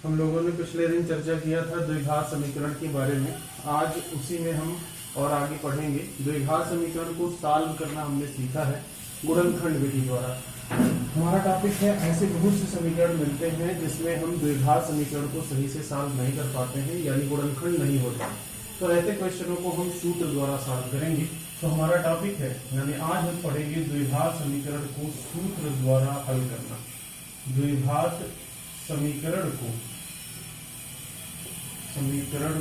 हम लोगों ने पिछले दिन चर्चा किया था द्विघात समीकरण के बारे में। आज उसी में हम और आगे पढ़ेंगे। द्विघात समीकरण को सॉल्व करना हमने सीखा है गुणनखंड विधि द्वारा। हमारा टॉपिक है ऐसे बहुत से समीकरण मिलते हैं जिसमें हम द्विघात समीकरण को सही से सॉल्व नहीं कर पाते हैं, यानी गुणनखंड नहीं होता। तो ऐसे क्वेश्चनों को हम सूत्र द्वारा सॉल्व करेंगे। तो हमारा टॉपिक है, यानी आज हम पढ़ेंगे द्विघात समीकरण को सूत्र द्वारा हल करना। द्विघात समीकरण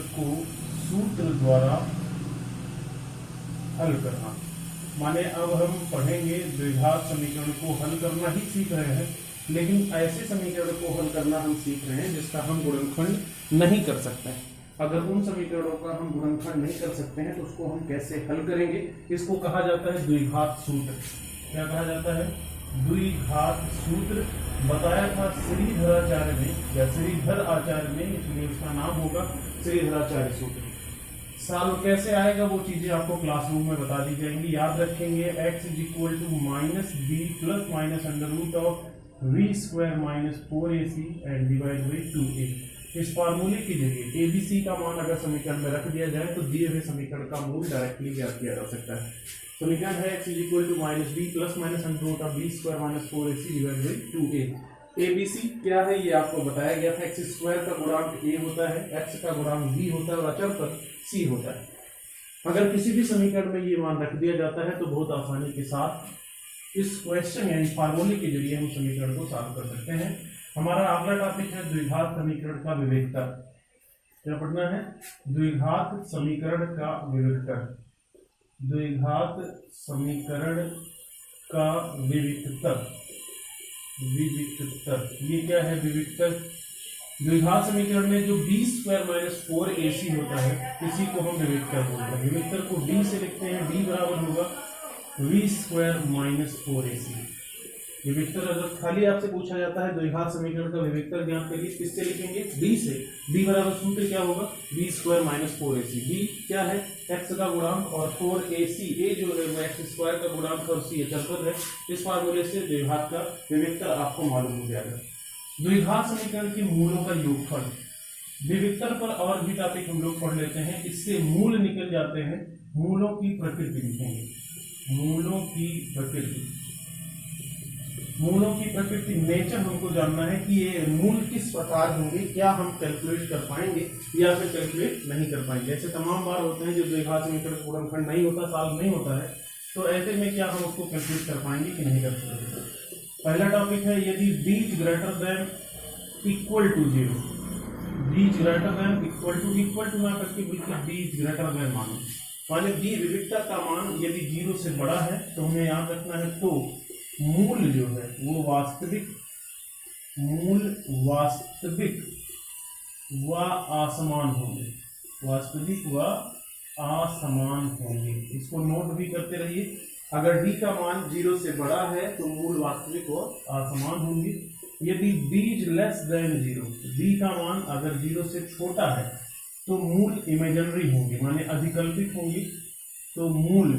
को सूत्र द्वारा हल करना माने अब हम पढ़ेंगे द्विघात समीकरण को हल करना ही सीख रहे हैं, लेकिन ऐसे समीकरण को हल करना हम सीख रहे हैं जिसका हम गुणनखंड नहीं कर सकते हैं। अगर उन समीकरणों का हम गुणनखंड नहीं कर सकते हैं तो उसको हम कैसे हल करेंगे? इसको कहा जाता है द्विघात सूत्र। क्या कहा जाता है? द्विघात सूत्र। बताया था श्रीधराचार्य ने या श्रीधर आचार्य ने, इसलिए उसका नाम होगा श्रीधराचार्य सूत्र। सॉल्व कैसे आएगा वो चीजें आपको क्लासरूम में बता दी जाएंगी। याद रखेंगे x is equal to minus B plus minus under root of B square minus 4ac and divide by 2a। इस फार्मूले के जरिए एबीसी का मान अगर समीकरण में रख दिया जाए तो दिए हुए समीकरण का मूल डायरेक्टली ज्ञात किया जा सकता है। समीकरण है x is equal to minus B plus minus under root of B square minus 4ac divide by 2a। ABC क्या है ये आपको बताया गया था। एक्स स्क्वायर का गुणांक a होता है, x का गुणांक b होता है और अचर पर c होता है। अगर किसी भी समीकरण में ये मान रख दिया जाता है तो बहुत आसानी के साथ इस क्वेश्चन यानी फार्मूले के जरिए हम समीकरण को सॉल्व कर सकते हैं। हमारा अगला टॉपिक है द्विघात समीकरण का विविक्तर। क्या पढ़ना है? द्विघात समीकरण का विविक्तर। द्विघात समीकरण का विविक्तर। ये क्या है विविक्तर? द्विघात समीकरण में जो b स्क्वायर माइनस 4ac होता है इसी को हम विविक्तर बोलते हैं। विविक्तर को d से लिखते हैं, d बराबर होगा v स्क्वायर माइनस 4ac। विविक्तर अगर खाली आपसे पूछा जाता है द्विघात समीकरण का विविक्तर ज्ञात करिए, किससे लिखेंगे? d से। d बराबर सूत्र क्या होगा? v square minus 4ac। b क्या है? x का गुणांक और 4ac a जो है x स्क्वायर का गुणांक और c अचर पद है। इस फार्मूले से द्विघात का विविक्तर आपको मालूम हो जाएगा। द्विघात समीकरण के मूलों का योगफल। विविक्तर पर और भी टॉपिक हम लोग पढ़ लेते हैं, इससे मूल निकल जाते हैं। मूलों की प्रकृति लिखेंगे। मूलों की प्रकृति। मूलों की प्रकृति नेचर हमको जानना है कि ये मूल किस प्रकार होंगे, क्या हम कैलकुलेट कर पाएंगे या फिर कैलकुलेट नहीं कर पाएंगे। ऐसे तमाम बार होते हैं जो द्विघात समीकरण गुणनखंड नहीं होता, सॉल्व नहीं होता है, तो ऐसे में क्या हम उसको कैलकुलेट कर पाएंगे कि नहीं कर पाएंगे। पहला टॉपिक है यदि b greater than equal to 0। b greater than equal to ना करके बिल्कुल b ग्रेटर देन माने b विविक्तर का मान यदि 0 से बड़ा है तो हमें याद रखना है तो मूल जो है वो वास्तविक व असमान होंगे। वास्तविक व असमान होंगे, इसको नोट भी करते रहिए। अगर d का मान 0 से बड़ा है तो मूल वास्तविक व असमान होंगे। यदि b is less than 0, b का मान अगर 0 से छोटा है तो मूल इमेजिनरी होंगे माने अधिकल्पित होंगे। तो मूल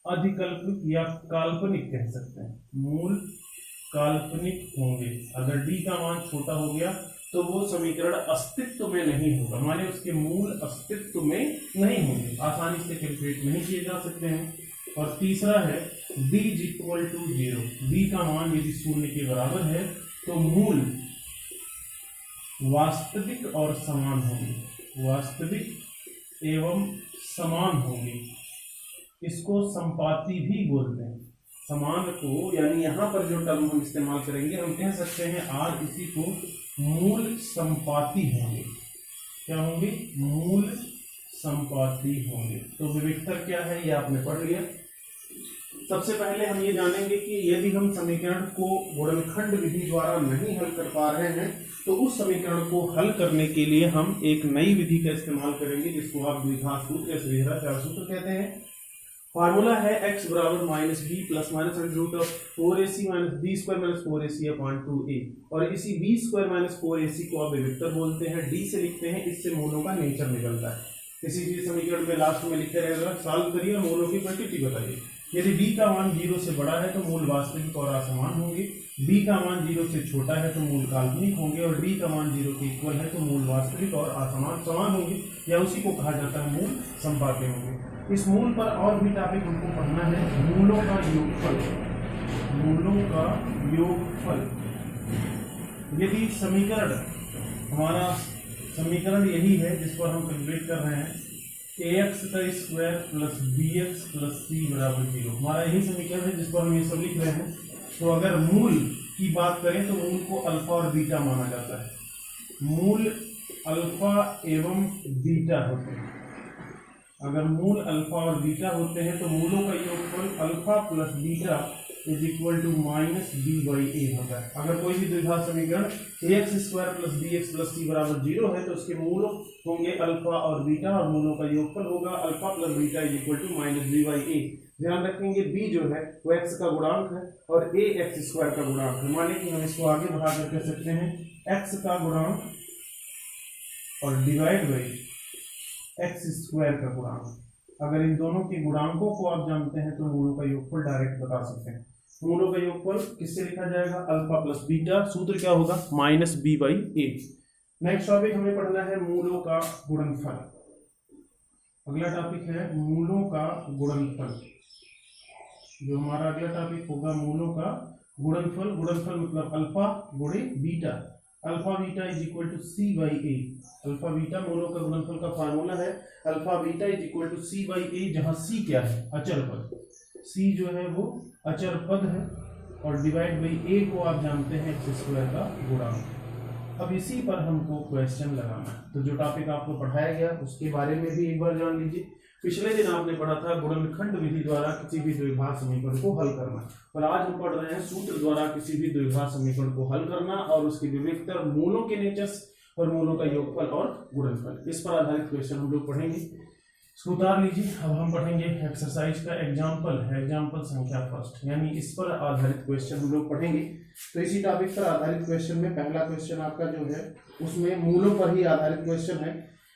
अधिकल्पित या काल्पनिक कह सकते हैं, मूल काल्पनिक होंगे। अगर d का मान छोटा हो गया तो वो समीकरण अस्तित्व में नहीं होगा, माने उसके मूल अस्तित्व में नहीं होंगे, आसानी से कैलकुलेट नहीं किए जा सकते हैं। और तीसरा है b is equal to 0। b का मान यदि 0 के बराबर है तो मूल वास्तविक और समान होंगे। वास्तविक एवं समान होंगे। इसको संपाती भी बोलते हैं। समान को यानी यहाँ पर जो टर्म हम इस्तेमाल करेंगे हम कह सकते हैं r इसी को मूल संपाती होंगे। क्या होंगे? मूल संपाती होंगे। तो विविक्तर क्या है ये आपने पढ़ लिया। सबसे पहले हम ये जानेंगे कि यदि हम समीकरण को गुणनखंड विधि द्वारा नहीं हल कर पा रहे हैं तो उस समीकरण को हल करने के लिए हम एक नई विधि का इस्तेमाल करेंगे जिसको आप द्विघात सूत्र या श्रीधराचार्य सूत्र कहते हैं। फार्मूला है x बराबर minus B plus minus under root of 4ac minus B square minus 4ac upon 2a। और इसी बी स्क्वायर माइनस 4ac को आप विविक्तर बोलते हैं, d से लिखते हैं, इससे मूलों का नेचर निकलता है। किसी भी समीकरण में लास्ट में लिखे रहेगा, सॉल्व करिए और मूलों की प्रकृति बताइए। यदि b का मान 0 से बड़ा है तो मूल वास्तविक और असमान होंगे। b का मान 0 से छोटा है तो मूल काल्पनिक होंगे, और d का मान 0 के इक्वल है तो मूल वास्तविक और असमान समान होंगे, या उसी को कहा जाता है मूल संपाद्य होंगे। इस मूल पर और भी टॉपिक हमको पढ़ना है, मूलों का योगफल। मूलों का योगफल, यदि समीकरण, हमारा समीकरण यही है जिस पर हम कैलकुलेट कर रहे हैं, ax का square plus bx plus c बराबर 0, हमारा यही समीकरण है जिस पर हम ये सब लिख रहे हैं। तो अगर मूल की बात करें तो मूल को अल्फा और बीटा माना जाता है। मूल अल्फा एवं बीटा होते हैं। अगर मूल अल्फा और बीटा होते हैं तो मूलों का योगफल alpha plus beta is equal to minus B by A होता है। अगर कोई भी द्विघात समीकरण ax square plus bx plus c बराबर 0 है तो उसके मूल होंगे अल्फा और बीटा, और मूलों का योगफल होगा alpha plus beta is equal to minus B by A. ध्यान रखेंगे b जो है वो x का गुणांक है और a x स्क्वायर का गुणांक है। माने कि हम इसको आगे बढ़ा कर कह सकते हैं x का गुणांक और डिवाइड बाई x स्क्वायर का गुणांक। अगर इन दोनों के गुणांकों को आप जानते हैं तो मूलों का योगफल डायरेक्ट बता सकते हैं। मूलों का योगफल किससे लिखा जाएगा, अल्फा प्लस बीटा, सूत्र क्या होगा minus B by A. Next topic हमें पढ़ना है मूलों का गुणनफल। अगला टॉपिक है मूलों का गुणनफल। जो हमारा अगला टॉपिक होगा मूलों का गुणनफल। गुणनफल मतलब अल्फा गुणे beta, alpha beta is equal to C by A. Alpha beta मूलों का गुणनफल का फार्मूला है alpha beta is equal to C by A, जहां सी क्या है, अचर पद। सी जो है वो अचर पद है और डिवाइड बाई ए को आप जानते हैं एक्स स्क्वायर का गुणांक। अब इसी पर हमको क्वेश्चन लगाना है। तो जो टॉपिक आपको पढ़ाया गया उसके बारे में भी एक बार जान लीजिए। पिछले दिन आपने पढ़ा था गुणनखंड विधि द्वारा किसी भी द्विघात समीकरण को हल करना, और आज हम पढ़ रहे हैं सूत्र द्वारा किसी भी द्विघात समीकरण को हल करना और उसके विविधतर मूलों के नेचर्स और मूलों का योगफल और गुणनफल। इस पर आधारित क्वेश्चन हम लोग पढ़ेंगे। इसको उतार लीजिए। अब हम पढ़ेंगे एक्सरसाइज का एग्जाम्पल संख्या फर्स्ट, यानी इस पर आधारित क्वेश्चन हम लोग पढ़ेंगे। तो इसी टॉपिक पर आधारित क्वेश्चन में पहला क्वेश्चन आपका जो है उसमें मूलों पर ही आधारित क्वेश्चन है।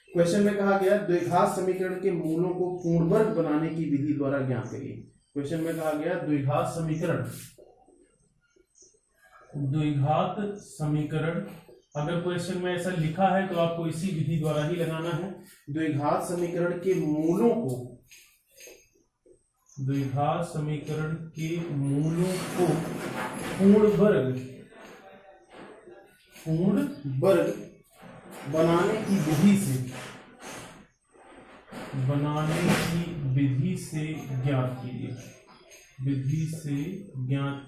क्वेश्चन में कहा गया द्विघात समीकरण के मूलों को पूर्णवर्ग बनाने की विधि द्वारा ज्ञात करिए। क्वेश्चन में कहा गया द्विघात समीकरण, अगर क्वेश्चन में ऐसा लिखा है तो आपको इसी विधि द्वारा ही लगाना है। द्विघात समीकरण के मूलों को पूर्ण वर्ग बनाने की विधि से ज्ञात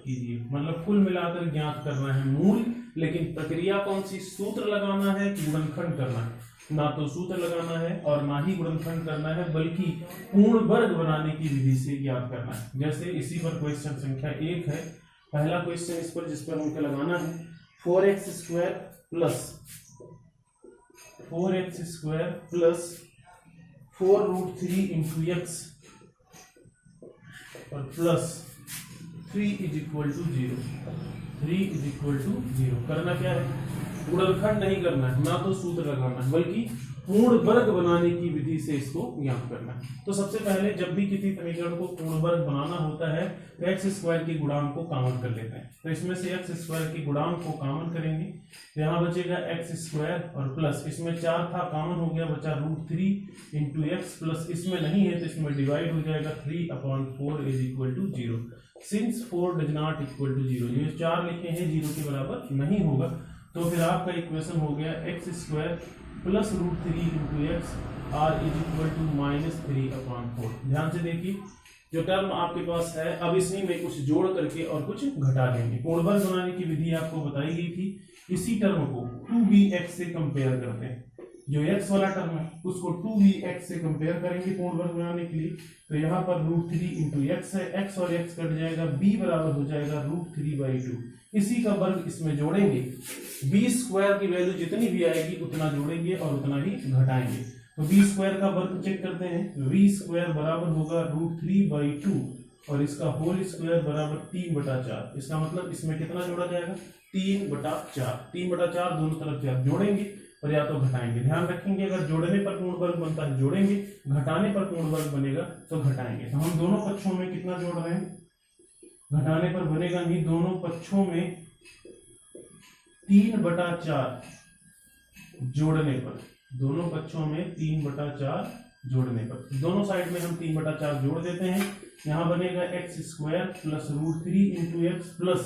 कीजिए। मतलब कुल मिलाकर ज्ञात करना है मूल, लेकिन प्रक्रिया कौन सी, सूत्र लगाना है कि गुणनखंड करना है। ना तो सूत्र लगाना है और ना ही गुणनखंड करना है, बल्कि पूर्ण वर्ग बनाने की विधि से ज्ञात करना है। जैसे इसी पर क्वेश्चन संख्या 1 है। पहला क्वेश्चन इस पर जिस पर हमको लगाना है 4x square plus 4√3 into X और प्लस 3 इज इक्वल टू 0। करना क्या है, गुणनखंड नहीं करना है, ना तो सूत्र लगाना है, बल्कि पूर्ण वर्ग बनाने की विधि से इसको ज्ञात करना है। तो सबसे पहले जब भी किसी समीकरण को पूर्ण वर्ग बनाना होता है तो एक्स स्क्वायर के गुणांक को कॉमन कर लेते हैं। तो इसमें से एक्स स्क्वायर के गुणांक को कॉमन करेंगे, यहाँ बचेगा एक्स स्क्वायर और प्लस इसमें 4 था, कॉमन हो गया, बचा √3 इंटू एक्स, प्लस इसमें नहीं है तो इसमें डिवाइड हो जाएगा 3/4 is equal to 0। Since 4 does not equal to 0, ये 4 लिखे हैं 0 के बराबर नहीं होगा, तो फिर आपका इक्वेशन हो गया X square plus √3 into X are is equal to -3/4। ध्यान से देखिए जो टर्म आपके पास है, अब इसमें में कुछ जोड़ करके और कुछ घटा देंगे। पूर्ण वर्ग बनाने की विधि आपको बताई गई थी। इसी टर्म को 2bx से कंपेयर करते हैं। जो x वाला टर्म है उसको 2bx से कंपेयर करेंगे पूर्ण वर्ग बनाने के लिए। तो यहाँ पर √3 इंटू एक्स है, x और x कट जाएगा, b बराबर हो जाएगा √3/2। इसी का वर्ग इसमें जोड़ेंगे, b स्क्वायर की वैल्यू जितनी भी आएगी उतना जोड़ेंगे और उतना ही घटाएंगे। तो b स्क्वायर का वर्ग चेक करते हैं, v स्क्वायर बराबर होगा √3/2 और इसका होल स्क्वायर बराबर 3/4। इसका मतलब इसमें कितना जोड़ा जाएगा, 3/4। 3/4 दोनों तरफ से आप जोड़ेंगे और या तो घटाएंगे। ध्यान रखेंगे अगर जोड़ने पर पूर्ण वर्ग बनता है जोड़ेंगे, घटाने पर पूर्ण वर्ग बनेगा तो घटाएंगे। तो हम दोनों पक्षों में कितना जोड़ रहे हैं, घटाने पर बनेगा नहीं, दोनों पक्षों में 3/4 जोड़ने पर, दोनों पक्षों में 3/4 जोड़ने पर, दोनों साइड में हम 3/4 जोड़ देते हैं। यहाँ बनेगा x² plus √3 into x plus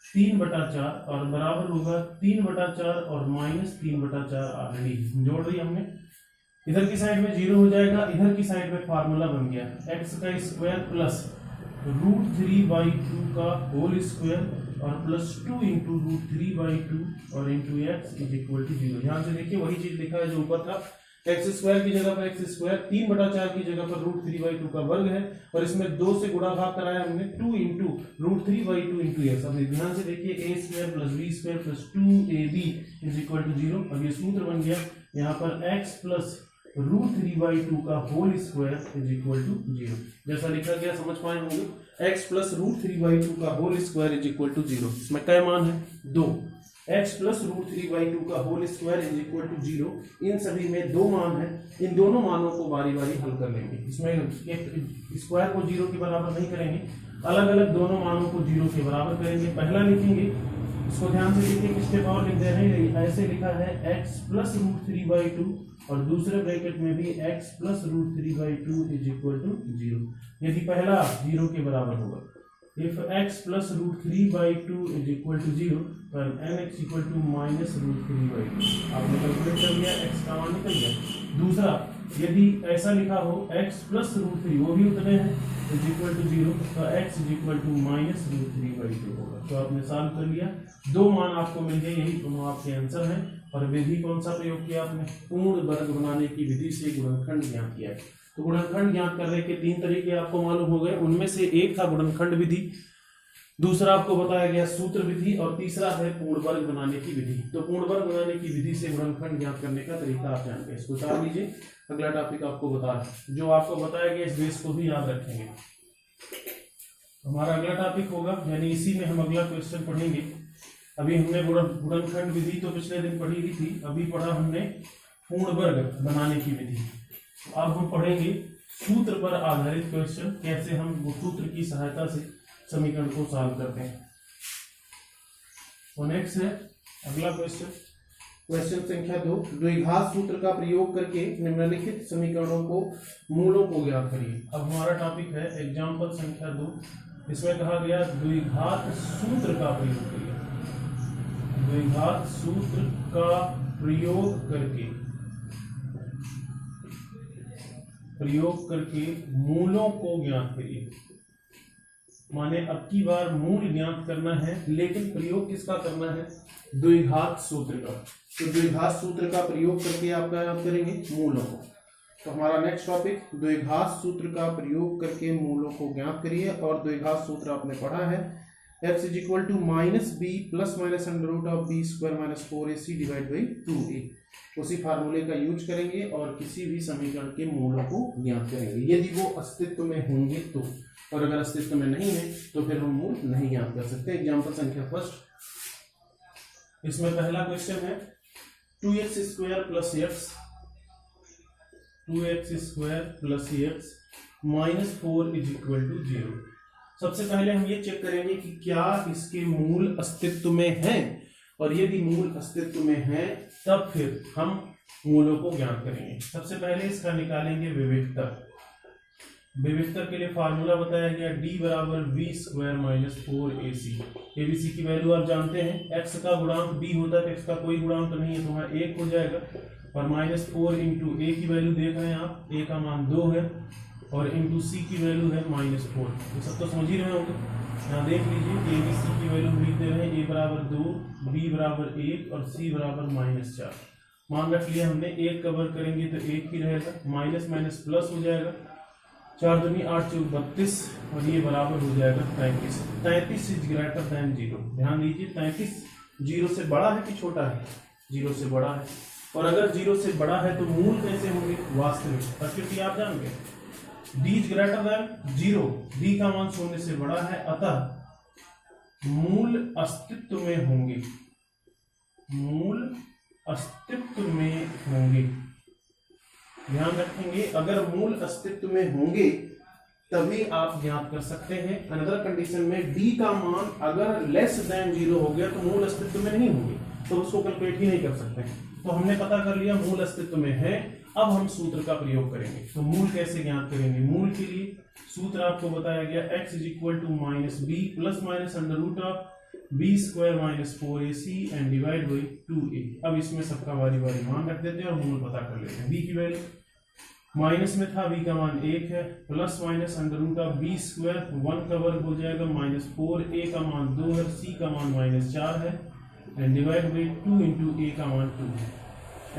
3/4 और बराबर होगा 3/4 और माइनस 3/4 ऑलरेडी जोड़ दिया हमने। इधर की साइड में 0 हो जाएगा, इधर की साइड में फार्मूला बन गया x² प्लस √3/2 का होल स्क्वायर और प्लस 2 इंटू √3/2 और into X is equal to 0। ध्यान से देखिए वही चीज लिखा है जो ऊपर था, x² की जगह पर x², 3/4 की जगह पर √3/2 का वर्ग है और इसमें 2 से गुणा भाग कराया हमने 2 इंटू √3/2 इंटू एक्स। अब ध्यान से देखिए a² plus b² plus 2ab is equal to 0। अब ये सूत्र बन गया, यहाँ पर x प्लस √3/2 का whole square is equal to 0। जैसा लिखा गया समझ पाए होंगे, x प्लस √3/2 का whole square is equal to 0। इसमें क्या मान है? 2। x प्लस √3/2 का whole square is equal to 0। इन सभी में 2 मान है, इन दोनों मानों को बारी बारी हल कर लेंगे। इसमें एक स्क्वायर को 0 के बराबर नहीं करेंगे, अलग अलग दोनों मानों को 0 के बराबर करेंगे। पहला लिखेंगे, इसको ध्यान से देखिए किस स्टेप और लिख दे रहे हैं, ऐसे लिखा है x प्लस √3/2 और दूसरे ब्रैकेट में भी x plus √3/2 is equal to 0। यदि पहला 0 के बराबर होगा, if x plus √3/2 is equal to 0 तो nx इक्वल टू माइनस √3/2। आपने कैलकुलेट कर लिया, x का मान निकल गया। दूसरा, यदि ऐसा लिखा हो x प्लस √3, वो भी उतने हैं, इज इक्वल टू 0 तो x is equal to minus √3/2 होगा। तो आपने सॉल्व कर लिया, 2 मान आपको मिल गए, यही दोनों आपके आंसर हैं। और विधि कौन सा प्रयोग किया आपने? पूर्ण वर्ग बनाने की विधि से गुणनखंड ज्ञात किया है। तो गुणनखंड ज्ञात करने के 3 तरीके आपको मालूम हो गए, उनमें से एक था गुणनखंड विधि, दूसरा आपको बताया गया सूत्र विधि और तीसरा है पूर्ण वर्ग बनाने की विधि। तो पूर्ण वर्ग बनाने की विधि से गुणनखंड ज्ञात करने का तरीका आप जान गए, इसको उतार लीजिए। अगला टॉपिक आपको बता रहा है, जो आपको बताया गया इस बेस को भी याद रखेंगे। हमारा अगला टॉपिक होगा, यानी इसी में हम अगला क्वेश्चन पढ़ेंगे। अभी हमने गुणनखंड विधि तो पिछले दिन पढ़ी ही थी, अभी पढ़ा हमने पूर्ण वर्ग बनाने की विधि। अब हम पढ़ेंगे सूत्र पर आधारित क्वेश्चन, कैसे हम वो सूत्र की सहायता से समीकरण को सॉल्व करते हैं। तो नेक्स्ट है अगला क्वेश्चन, क्वेश्चन संख्या 2, द्विघात सूत्र का प्रयोग करके निम्नलिखित समीकरणों को मूलों को ज्ञात करिए। अब हमारा टॉपिक है एग्जाम्पल संख्या 2, इसमें कहा गया द्विघात सूत्र का प्रयोग करिए। द्विघात सूत्र का प्रयोग करके मूलों को ज्ञात करिए। माने अब की बार मूल ज्ञात करना है, लेकिन प्रयोग किसका करना है? द्विघात सूत्र का। तो द्विघात सूत्र का प्रयोग करके आप क्या करेंगे? मूलों को। तो हमारा नेक्स्ट टॉपिक, द्विघात सूत्र का प्रयोग करके मूलों को ज्ञात करिए। और द्विघात सूत्र आपने पढ़ा है, x is equal to -b plus minus √b² - 4ac divide by 2a। उसी फार्मूले का यूज करेंगे और किसी भी समीकरण के मूलों को ज्ञात करेंगे, यदि वो अस्तित्व में होंगे तो। और अगर अस्तित्व में नहीं है तो फिर हम मूल नहीं ज्ञात कर सकते। एग्जाम्पल संख्या 1, इसमें पहला क्वेश्चन है 2x² plus x, 2x² plus x minus 4 is equal to 0। सबसे पहले हम ये चेक करेंगे कि क्या इसके मूल अस्तित्व में हैं, और यदि मूल अस्तित्व में हैं तब फिर हम मूलों को ज्ञात करेंगे। सबसे पहले इसका निकालेंगे विविक्तर। विविक्तर के लिए फार्मूला बताया गया d बराबर v² - 4ac। abc की वैल्यू आप जानते हैं, x का गुणांक b होता है, x का कोई गुणांक नहीं है तो वहाँ 1 हो जाएगा, और -4 इंटू a की वैल्यू देख रहे हैं आप, a का मान 2 है और इंटू c की वैल्यू है -4। ये सब तो समझ ही रहे होंगे। यहाँ देख लीजिए, ए बी सी की वैल्यू लिख दे रहे हैं, a बराबर 2, b बराबर 1 और c बराबर -4। मान रख लिया हमने, 1 कवर करेंगे तो 1 ही रहेगा, माइनस माइनस प्लस हो जाएगा, 4 दूनी 8 चौक 32 और ये बराबर हो जाएगा 33। 33 इज ग्रेटर देन 0। ध्यान दीजिए, 33 0 से बड़ा है कि छोटा है? 0 से बड़ा है। और अगर 0 से बड़ा है तो मूल कैसे होंगे? वास्तविक। प्रकृति आप जान गए, d is greater than 0, d का मान 0 से बड़ा है, अतः मूल अस्तित्व में होंगे, मूल अस्तित्व में होंगे। ध्यान रखेंगे, अगर मूल अस्तित्व में होंगे तभी आप ज्ञात कर सकते हैं। अनदर कंडीशन में डी का मान अगर लेस देन 0 हो गया तो मूल अस्तित्व में नहीं होगी, तो उसको कैलकुलेट ही नहीं कर सकते। तो हमने पता कर लिया मूल अस्तित्व में है। अब हम सूत्र का प्रयोग करेंगे। तो मूल कैसे ज्ञात करेंगे? मूल के लिए सूत्र आपको बताया गया x = -b plus minus under root of b² - 4ac and divide by 2a। अब इसमें सबका बारी बारी मान रख देते हैं और मूल पता कर लेते हैं। b की वैल्यू माइनस में था, b का मान 1 है, plus minus under root of b² 1 का वर्ग हो जाएगा -4, a का मान 2 है, c का मान -4 है and divide by 2 into a का मान 2 है।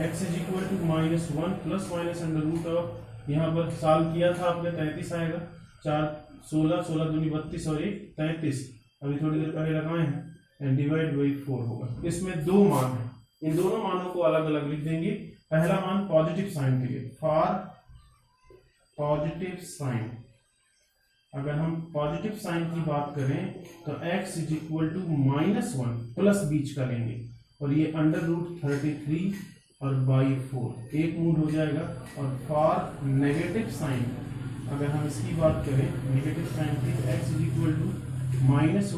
x = -1 plus minus under root of, यहाँ पर सॉल्व किया था आपने 33 आएगा, 4 16 16 दूनी 32 और 1 33, अभी थोड़ी देर पहले लगाए हैं एंड डिवाइड बाई 4 होगा। इसमें दो मान है, इन दोनों मानों को अलग अलग लिख देंगे। पहला मान पॉजिटिव साइन के लिए, फॉर पॉजिटिव साइन, अगर हम पॉजिटिव साइन की बात करें तो x = -1 प्लस बीच का लेंगे और ये अंडर रूट 33 और बाई 4 एक मूल हो जाएगा। और फॉर नेगेटिव साइन अगर हम इसकी बात करें, नेगेटिव साइन की x = -1 -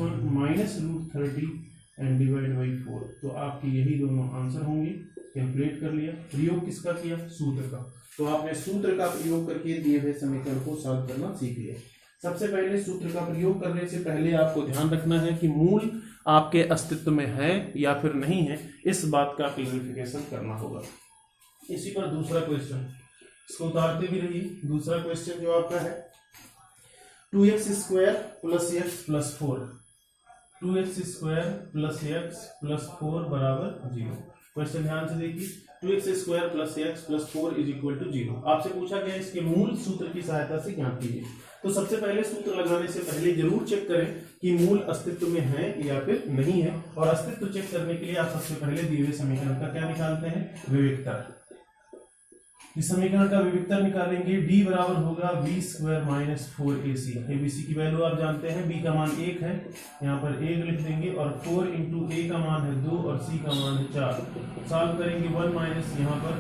√30 एंड डिवाइड बाई 4। तो आपके यही दोनों आंसर होंगे। कैलकुलेट कर लिया। प्रयोग किसका किया? सूत्र का। तो आपने सूत्र का प्रयोग करके दिए हुए समीकरण को सॉल्व करना सीख लिया। सबसे पहले सूत्र का प्रयोग करने से पहले आपको ध्यान रखना है कि मूल आपके अस्तित्व में है या फिर नहीं है, इस बात का क्लैरिफिकेशन करना होगा। इसी पर दूसरा क्वेश्चन, इसको उतारते भी रहिए। दूसरा क्वेश्चन जो आपका है 2x² + x + 4, 2x² + x + 4 = 0। Question ध्यान से देखिए, 2x² + x + 4 = 0। आपसे पूछा गया इसके मूल सूत्र की सहायता से ज्ञात कीजिए। तो सबसे पहले सूत्र लगाने से पहले जरूर चेक करें कि मूल अस्तित्व में है या फिर नहीं है। और अस्तित्व चेक करने के लिए आप सबसे पहले दिए हुए समीकरण का क्या निकालते हैं? विविक्तर। इस समीकरण का विविक्तर निकालेंगे। d बराबर होगा b² - 4ac। abc की वैल्यू आप जानते हैं, b का मान 1 है, यहाँ पर 1 लिख देंगे और 4 इंटू a का मान है 2 और c का मान है 4। सॉल्व करेंगे 1 माइनस यहाँ पर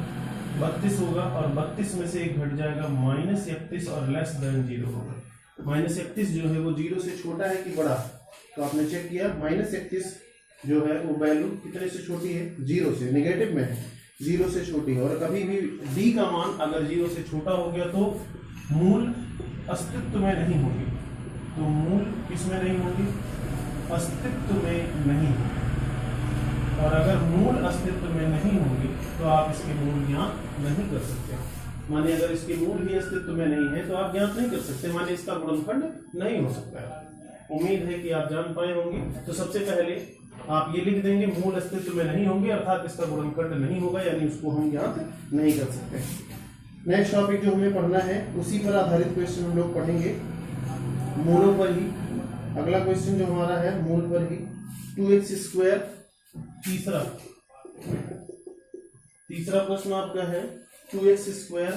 32 होगा और 32 में से 1 घट जाएगा -31 और लेस देन 0 होगा। -31 जो है वो 0 से छोटा है कि बड़ा? तो आपने चेक किया, -31 जो है वो वैल्यू कितने से छोटी है? 0 से, नेगेटिव में है, 0 से छोटी है। और कभी भी d का मान अगर 0 से छोटा हो गया तो मूल अस्तित्व में नहीं होगी। तो मूल किसमें नहीं होगी? अस्तित्व में नहीं होगी। और अगर मूल अस्तित्व में नहीं होगी तो आप इसके मूल ज्ञात नहीं कर सकते। माने अगर इसके मूल भी अस्तित्व में नहीं है तो आप ज्ञात नहीं कर सकते, माने इसका गुणनखंड नहीं हो सकता है। उम्मीद है कि आप जान पाए होंगे। तो सबसे पहले आप ये लिख देंगे, मूल अस्तित्व में नहीं होंगे अर्थात इसका गुणनखंड नहीं होगा, यानी उसको हम ज्ञात नहीं कर सकते। नेक्स्ट टॉपिक जो हमें पढ़ना है उसी पर आधारित क्वेश्चन हम लोग पढ़ेंगे, मूलों पर ही। अगला क्वेश्चन जो हमारा है मूल पर ही, 2x²। तीसरा प्रश्न आपका है 2x²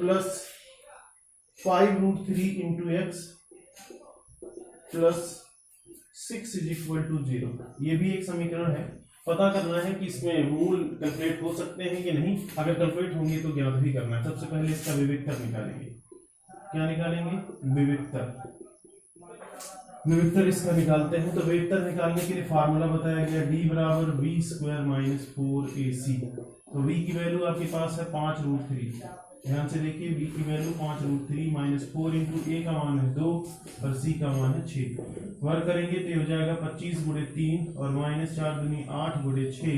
+ 5√3 इंटू x + 6 = 0। ये भी एक समीकरण है। पता करना है कि इसमें मूल कैलकुलेट हो सकते हैं कि नहीं। अगर कैलकुलेट होंगे तो ज्ञात भी करना है। सबसे पहले इसका विविक्तर निकालेंगे। क्या निकालेंगे? विविक्तर। विविक्तर इसका निकालते हैं। तो विविक्तर निकालने के लिए फार्मूला बताया गया, d बराबर b² - 4ac। तो v की वैल्यू आपके पास है 5√3। ध्यान से देखिए, b की वैल्यू 5√3 - 4 इंटू a का मान है 2 और c का मान है 6। वर्ग करेंगे तो हो जाएगा 25 × 3 और -4 दूनी 8 × 6।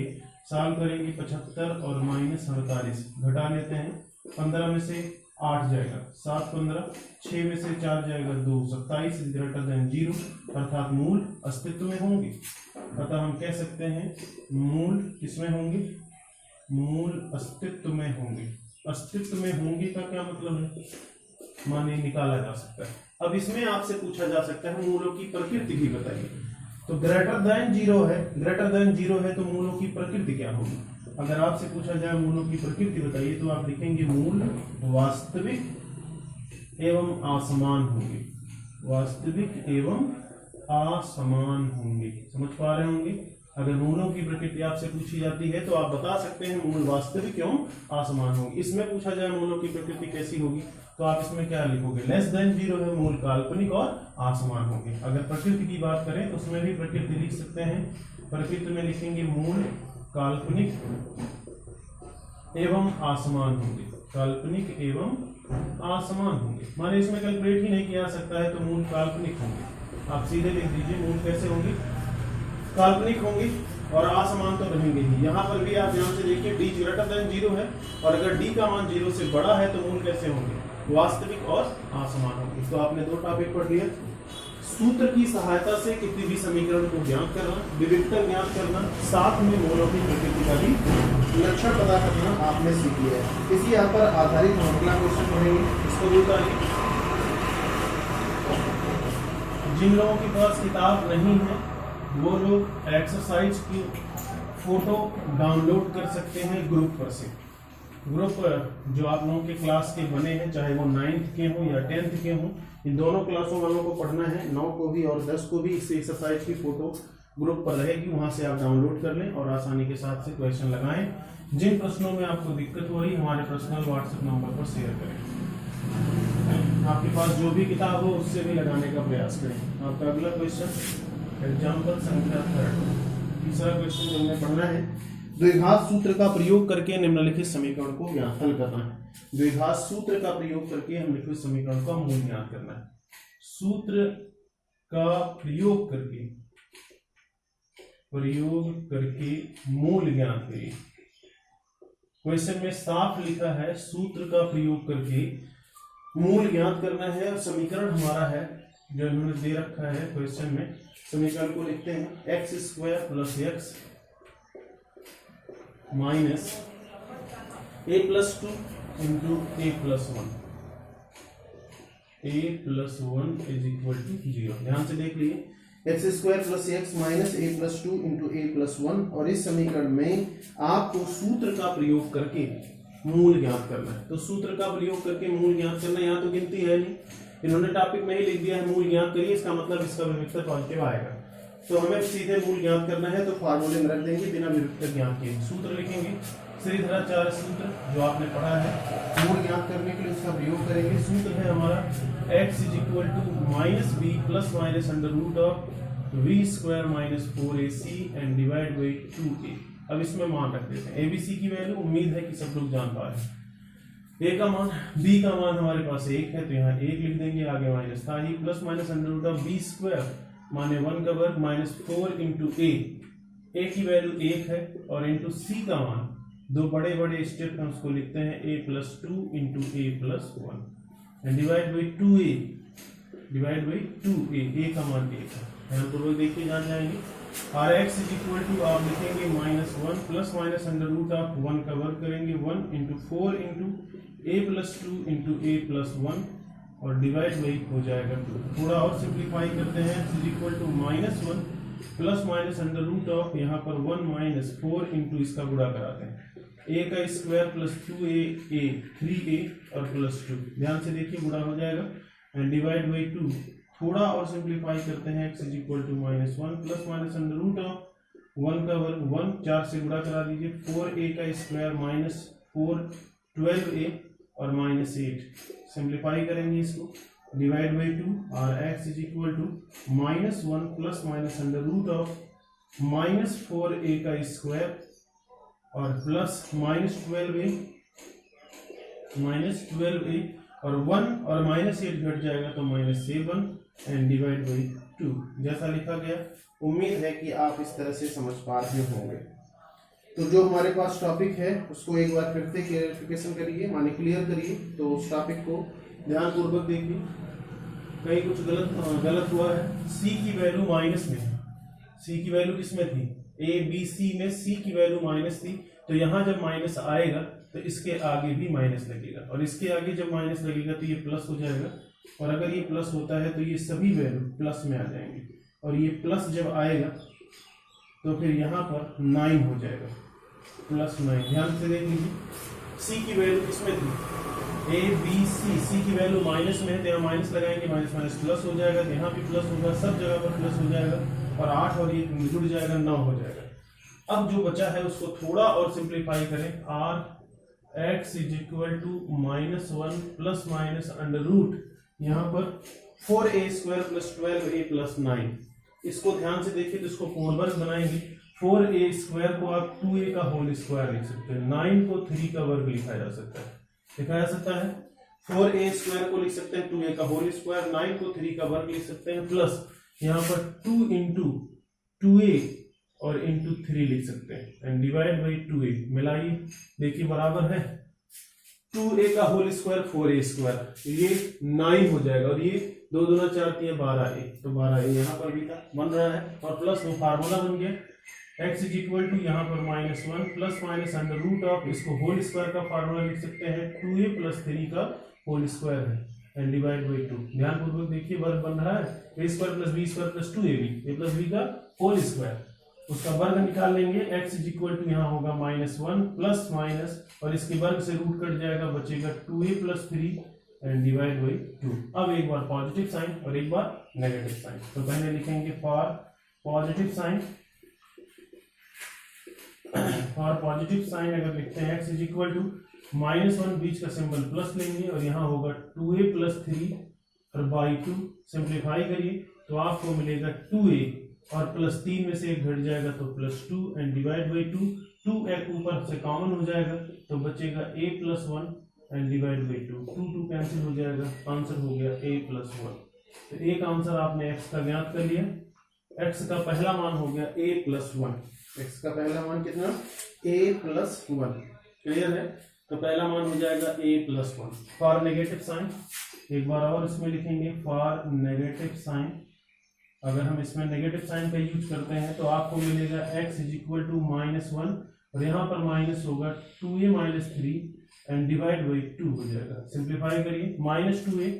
साल करेंगे 75 और -48। घटा लेते हैं, 15 में से 8 जाएगा, 7 15, 6 में से 4 जाएगा 2, 27 > 0 अर्थात मूल अस्तित्व में होंगे। अतः हम कह सकते हैं मूल किसमें होंगे? मूल अस्तित्व में होंगे। अस्तित्व में होंगे का क्या मतलब है? माने निकाला जा सकता है। अब इसमें आपसे पूछा जा सकता है मूलों की प्रकृति भी बताइए। तो ग्रेटर देन 0 है, ग्रेटर देन 0 है तो मूलों की प्रकृति क्या होगी? अगर आपसे पूछा जाए मूलों की प्रकृति बताइए तो आप लिखेंगे मूल वास्तविक एवं असमान होंगे। वास्तविक एवं असमान होंगे। समझ पा रहे होंगे? अगर मूलों की प्रकृति आपसे पूछी जाती है तो आप बता सकते हैं मूल वास्तविक एवं असमान होंगे। इसमें पूछा जाए मूलों की प्रकृति कैसी होगी तो आप इसमें क्या लिखोगे, लेस देन 0 है, मूल काल्पनिक और असमान होंगे। अगर प्रकृति की बात करें तो उसमें भी प्रकृति लिख सकते हैं, प्रकृति में लिखेंगे मूल काल्पनिक एवं असमान होंगे, काल्पनिक एवं असमान होंगे। माने इसमें कैलकुलेट ही नहीं किया जा सकता है तो मूल काल्पनिक होंगे। आप सीधे लिख दीजिए मूल कैसे होंगे, काल्पनिक होंगे और असमान तो रहेंगे ही। यहाँ पर भी आप ध्यान से देखिए d ग्रेटर देन 0 है और अगर d का मान 0 से बड़ा है तो मूल कैसे होंगे, वास्तविक और असमान होंगे। तो आपने दो टॉपिक पढ़ लिए, सूत्र की सहायता से किसी भी समीकरण को ज्ञात करना, विविधता ज्ञात करना, साथ में मूलों की प्रकृति का भी लक्षण पता करना आपने सीख लिया है। इसी यहाँ पर आधारित हम अगला क्वेश्चन पढ़ेंगे। इसको भी उतारिए। जिन लोगों के पास किताब नहीं है वो लोग एक्सरसाइज की फोटो डाउनलोड कर सकते हैं ग्रुप पर से। ग्रुप जो आप लोगों के क्लास के बने हैं, चाहे वो 9th के हो या 10th के हो, इन दोनों क्लासों वालों को पढ़ना है, 9 को भी और 10 को भी। इससे एक्सरसाइज की फोटो ग्रुप पर रहेगी, वहां से आप डाउनलोड कर लें और आसानी के साथ से क्वेश्चन लगाएं। जिन प्रश्नों में आपको दिक्कत हो रही हमारे पर्सनल व्हाट्सएप नंबर पर शेयर करें। आपके पास जो भी किताब हो उससे भी लगाने का प्रयास करें। आपका अगला क्वेश्चन एग्जाम्पल संख्या 3, तीसरा क्वेश्चन जो हमें पढ़ना है, द्विघात सूत्र का प्रयोग करके निम्नलिखित समीकरण को ज्ञात हल करना है। द्विघात सूत्र का प्रयोग करके हम लिखित समीकरण का मूल ज्ञात करना है। सूत्र का प्रयोग करके मूल ज्ञात करिए। क्वेश्चन में साफ लिखा है सूत्र का प्रयोग करके मूल ज्ञात करना है और समीकरण हमारा है जो इन्होंने दे रखा है क्वेश्चन में। समीकरण को लिखते हैं x² + x minus a + 2 into a + 1, a + 1 = 0। ध्यान से देख लीजिए, x² + x minus a + 2 into a + 1। और इस समीकरण में आपको सूत्र का प्रयोग करके मूल ज्ञात करना है। तो सूत्र का प्रयोग करके मूल ज्ञात करना, यहाँ तो गिनती है नहीं, इन्होंने टॉपिक में ही लिख दिया है मूल ज्ञात करिए, इसका मतलब इसका विविधता पॉजिटिव आएगा। तो हमें सीधे मूल ज्ञात करना है तो फार्मूले में रख देंगे बिना विविधता ज्ञात किए। सूत्र लिखेंगे श्रीधराचार्य सूत्र जो आपने पढ़ा है, मूल ज्ञात करने के लिए उसका प्रयोग करेंगे। सूत्र है हमारा x = -b ± √v² - 4ac and divide by 2a। अब इसमें मान रख देते हैं abc की वैल्यू, उम्मीद है कि सब लोग जान पा रहे हैं। a का मान, b का मान हमारे पास 1 है तो यहाँ 1 लिख देंगे, आगे माइनस था ही, प्लस माइनस √b² माने 1 का वर्ग माइनस 4 इंटू a की वैल्यू 1 है और इंटू c का मान, दो बड़े बड़े स्टेप हम उसको लिखते हैं a + 2 into a + 1 and divide by 2a, a का मान 1 है। ध्यानपूर्वक देखिए, जान जाएंगे। और x = आप लिखेंगे -1 प्लस माइनस √1 का वर्ग करेंगे 1 into 4 into a + 2 into a + 1 और डिवाइड बाई हो जाएगा 2। थोड़ा और सिंप्लीफाई करते हैं, -1 प्लस माइनस √ यहाँ पर 1 माइनस 4 इंटू इसका गुणा कराते हैं, a का स्क्वायर प्लस 2a 3a और प्लस 2। ध्यान से देखिए, गुणा हो जाएगा एंड डिवाइड बाई 2। थोड़ा और सिंप्लीफाई करते हैं, x = -1 प्लस माइनस √ 1 का वर्ग 1, 4 से गुणा करा दीजिए, 4a का स्क्वायर माइनस 4 12a और -8। सिंप्लीफाई करेंगे इसको, डिवाइड बाई 2 और x = -1 प्लस माइनस √ -4a का स्क्वायर और प्लस -12a और 1 और -8 घट जाएगा तो -7 एंड डिवाइड बाई 2। जैसा लिखा गया, उम्मीद है कि आप इस तरह से समझ पा रहे होंगे। तो जो हमारे पास टॉपिक है उसको एक बार फिर से क्लियरिफिकेशन करिए, माने क्लियर करिए। तो उस टॉपिक को ध्यान पूर्वक देखिए, कहीं कुछ गलत हुआ है। c की वैल्यू माइनस में है, c की वैल्यू किसमें थी, a b c में c की वैल्यू माइनस थी, तो यहाँ जब माइनस आएगा तो इसके आगे भी माइनस लगेगा और इसके आगे जब माइनस लगेगा तो ये प्लस हो जाएगा, और अगर ये प्लस होता है तो ये सभी वैल्यू प्लस में आ जाएंगे, और ये प्लस जब आएगा तो फिर यहाँ पर 9 हो जाएगा, +9। ध्यान से देख लीजिए, c की वैल्यू किसमें थी, a b c की वैल्यू माइनस में है तो यहाँ माइनस लगाएंगे, माइनस माइनस प्लस हो जाएगा, तो यहाँ भी प्लस होगा, सब जगह पर प्लस हो जाएगा और 8 और 1 जुड़ जाएगा, 9 हो जाएगा। अब जो बचा है उसको थोड़ा और सिंप्लीफाई करें। Are X is equal to -1 plus minus under root, यहाँ पर 4a² प्लस 12a प्लस 9। इसको ध्यान से देखिए तो इसको पूर्ण वर्ग बनाएंगे। 4a² को आप 2a का होल स्क्वायर लिख सकते हैं, 9 को 3 का वर्ग लिखा जा सकता है, लिखा जा सकता है। 4a² को लिख सकते हैं 2a का होल स्क्वायर, 9 को 3 का वर्ग लिख सकते हैं, प्लस यहाँ पर 2 इंटू 2a और इंटू 3 लिख सकते हैं एंड डिवाइड बाई 2a। मिलाइए, देखिए बराबर है 2a का होल स्क्वायर 4a², ये 9 हो जाएगा और ये 2 दूना 4 3 12a, तो 12a यहाँ पर भी था बन रहा है, और प्लस वो फार्मूला बन गया x इज इक्वल टू यहाँ पर -1 plus minus under root of, इसको होल स्क्वायर का फार्मूला लिख सकते हैं 2a प्लस 3 का होल स्क्वायर है एंड डिवाइड बाई 2। ध्यान पूर्वक देखिए वर्ग बन रहा है a² plus b² plus 2ab, a plus b का होल स्क्वायर, उसका वर्ग निकाल लेंगे। x इज इक्वल टू यहाँ होगा -1 प्लस माइनस और इसके वर्ग से रूट कट जाएगा, बचेगा 2a plus 3 and divide by 2। अब एक बार पॉजिटिव साइन और एक बार नेगेटिव साइन, तो पहले लिखेंगे for positive sign. For positive sign अगर लिखते हैं x इज इक्वल टू -1, बीच का सिंबल प्लस लेंगे और यहाँ होगा 2a प्लस 3 और बाई 2। सिंप्लीफाई करिए तो आपको मिलेगा 2a और प्लस 3 में से एक घट जाएगा तो प्लस 2 एंड डिवाइड बाई 2। 2 एक ऊपर से कॉमन हो जाएगा तो बचेगा a plus 1 and divide by 2। 2 cancel हो जाएगा, आंसर हो गया a प्लस 1। तो एक आंसर आपने x का ज्ञात कर लिया। x का पहला मान हो गया a प्लस 1। x का पहला मान कितना? a plus 1। क्लियर है? तो पहला मान हो जाएगा a plus 1। For negative sign एक बार और इसमें लिखेंगे फॉर नेगेटिव साइन। अगर हम इसमें नेगेटिव साइन का यूज करते हैं तो आपको मिलेगा x इज इक्वल टू -1 और यहाँ पर माइनस होगा 2a minus 3 and divide by 2 हो जाएगा। सिंप्लीफाई करिए, -2a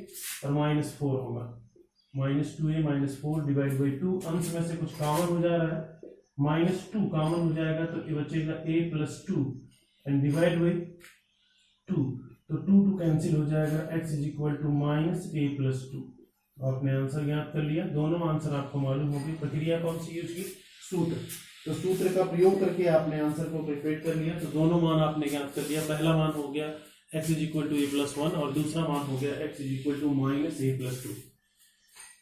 और -4 होगा, -2a -4 डिवाइड बाई 2। अंश में से कुछ कॉमन हो जा रहा है, -2 कॉमन हो जाएगा तो ये बचेगा a plus 2 and divide by 2, तो 2 कैंसिल हो जाएगा। x is equal to -a plus 2। आपने आंसर ज्ञात कर लिया। दोनों आंसर आपको मालूम होगी। प्रक्रिया कौन सी यूज की? सूत्र। तो सूत्र का प्रयोग करके आपने आंसर को प्रिपेयर कर लिया। तो दोनों मान आपने ज्ञात कर दिया। पहला मान हो गया x is equal to a plus 1 और दूसरा मान हो गया x is equal to -a plus 2।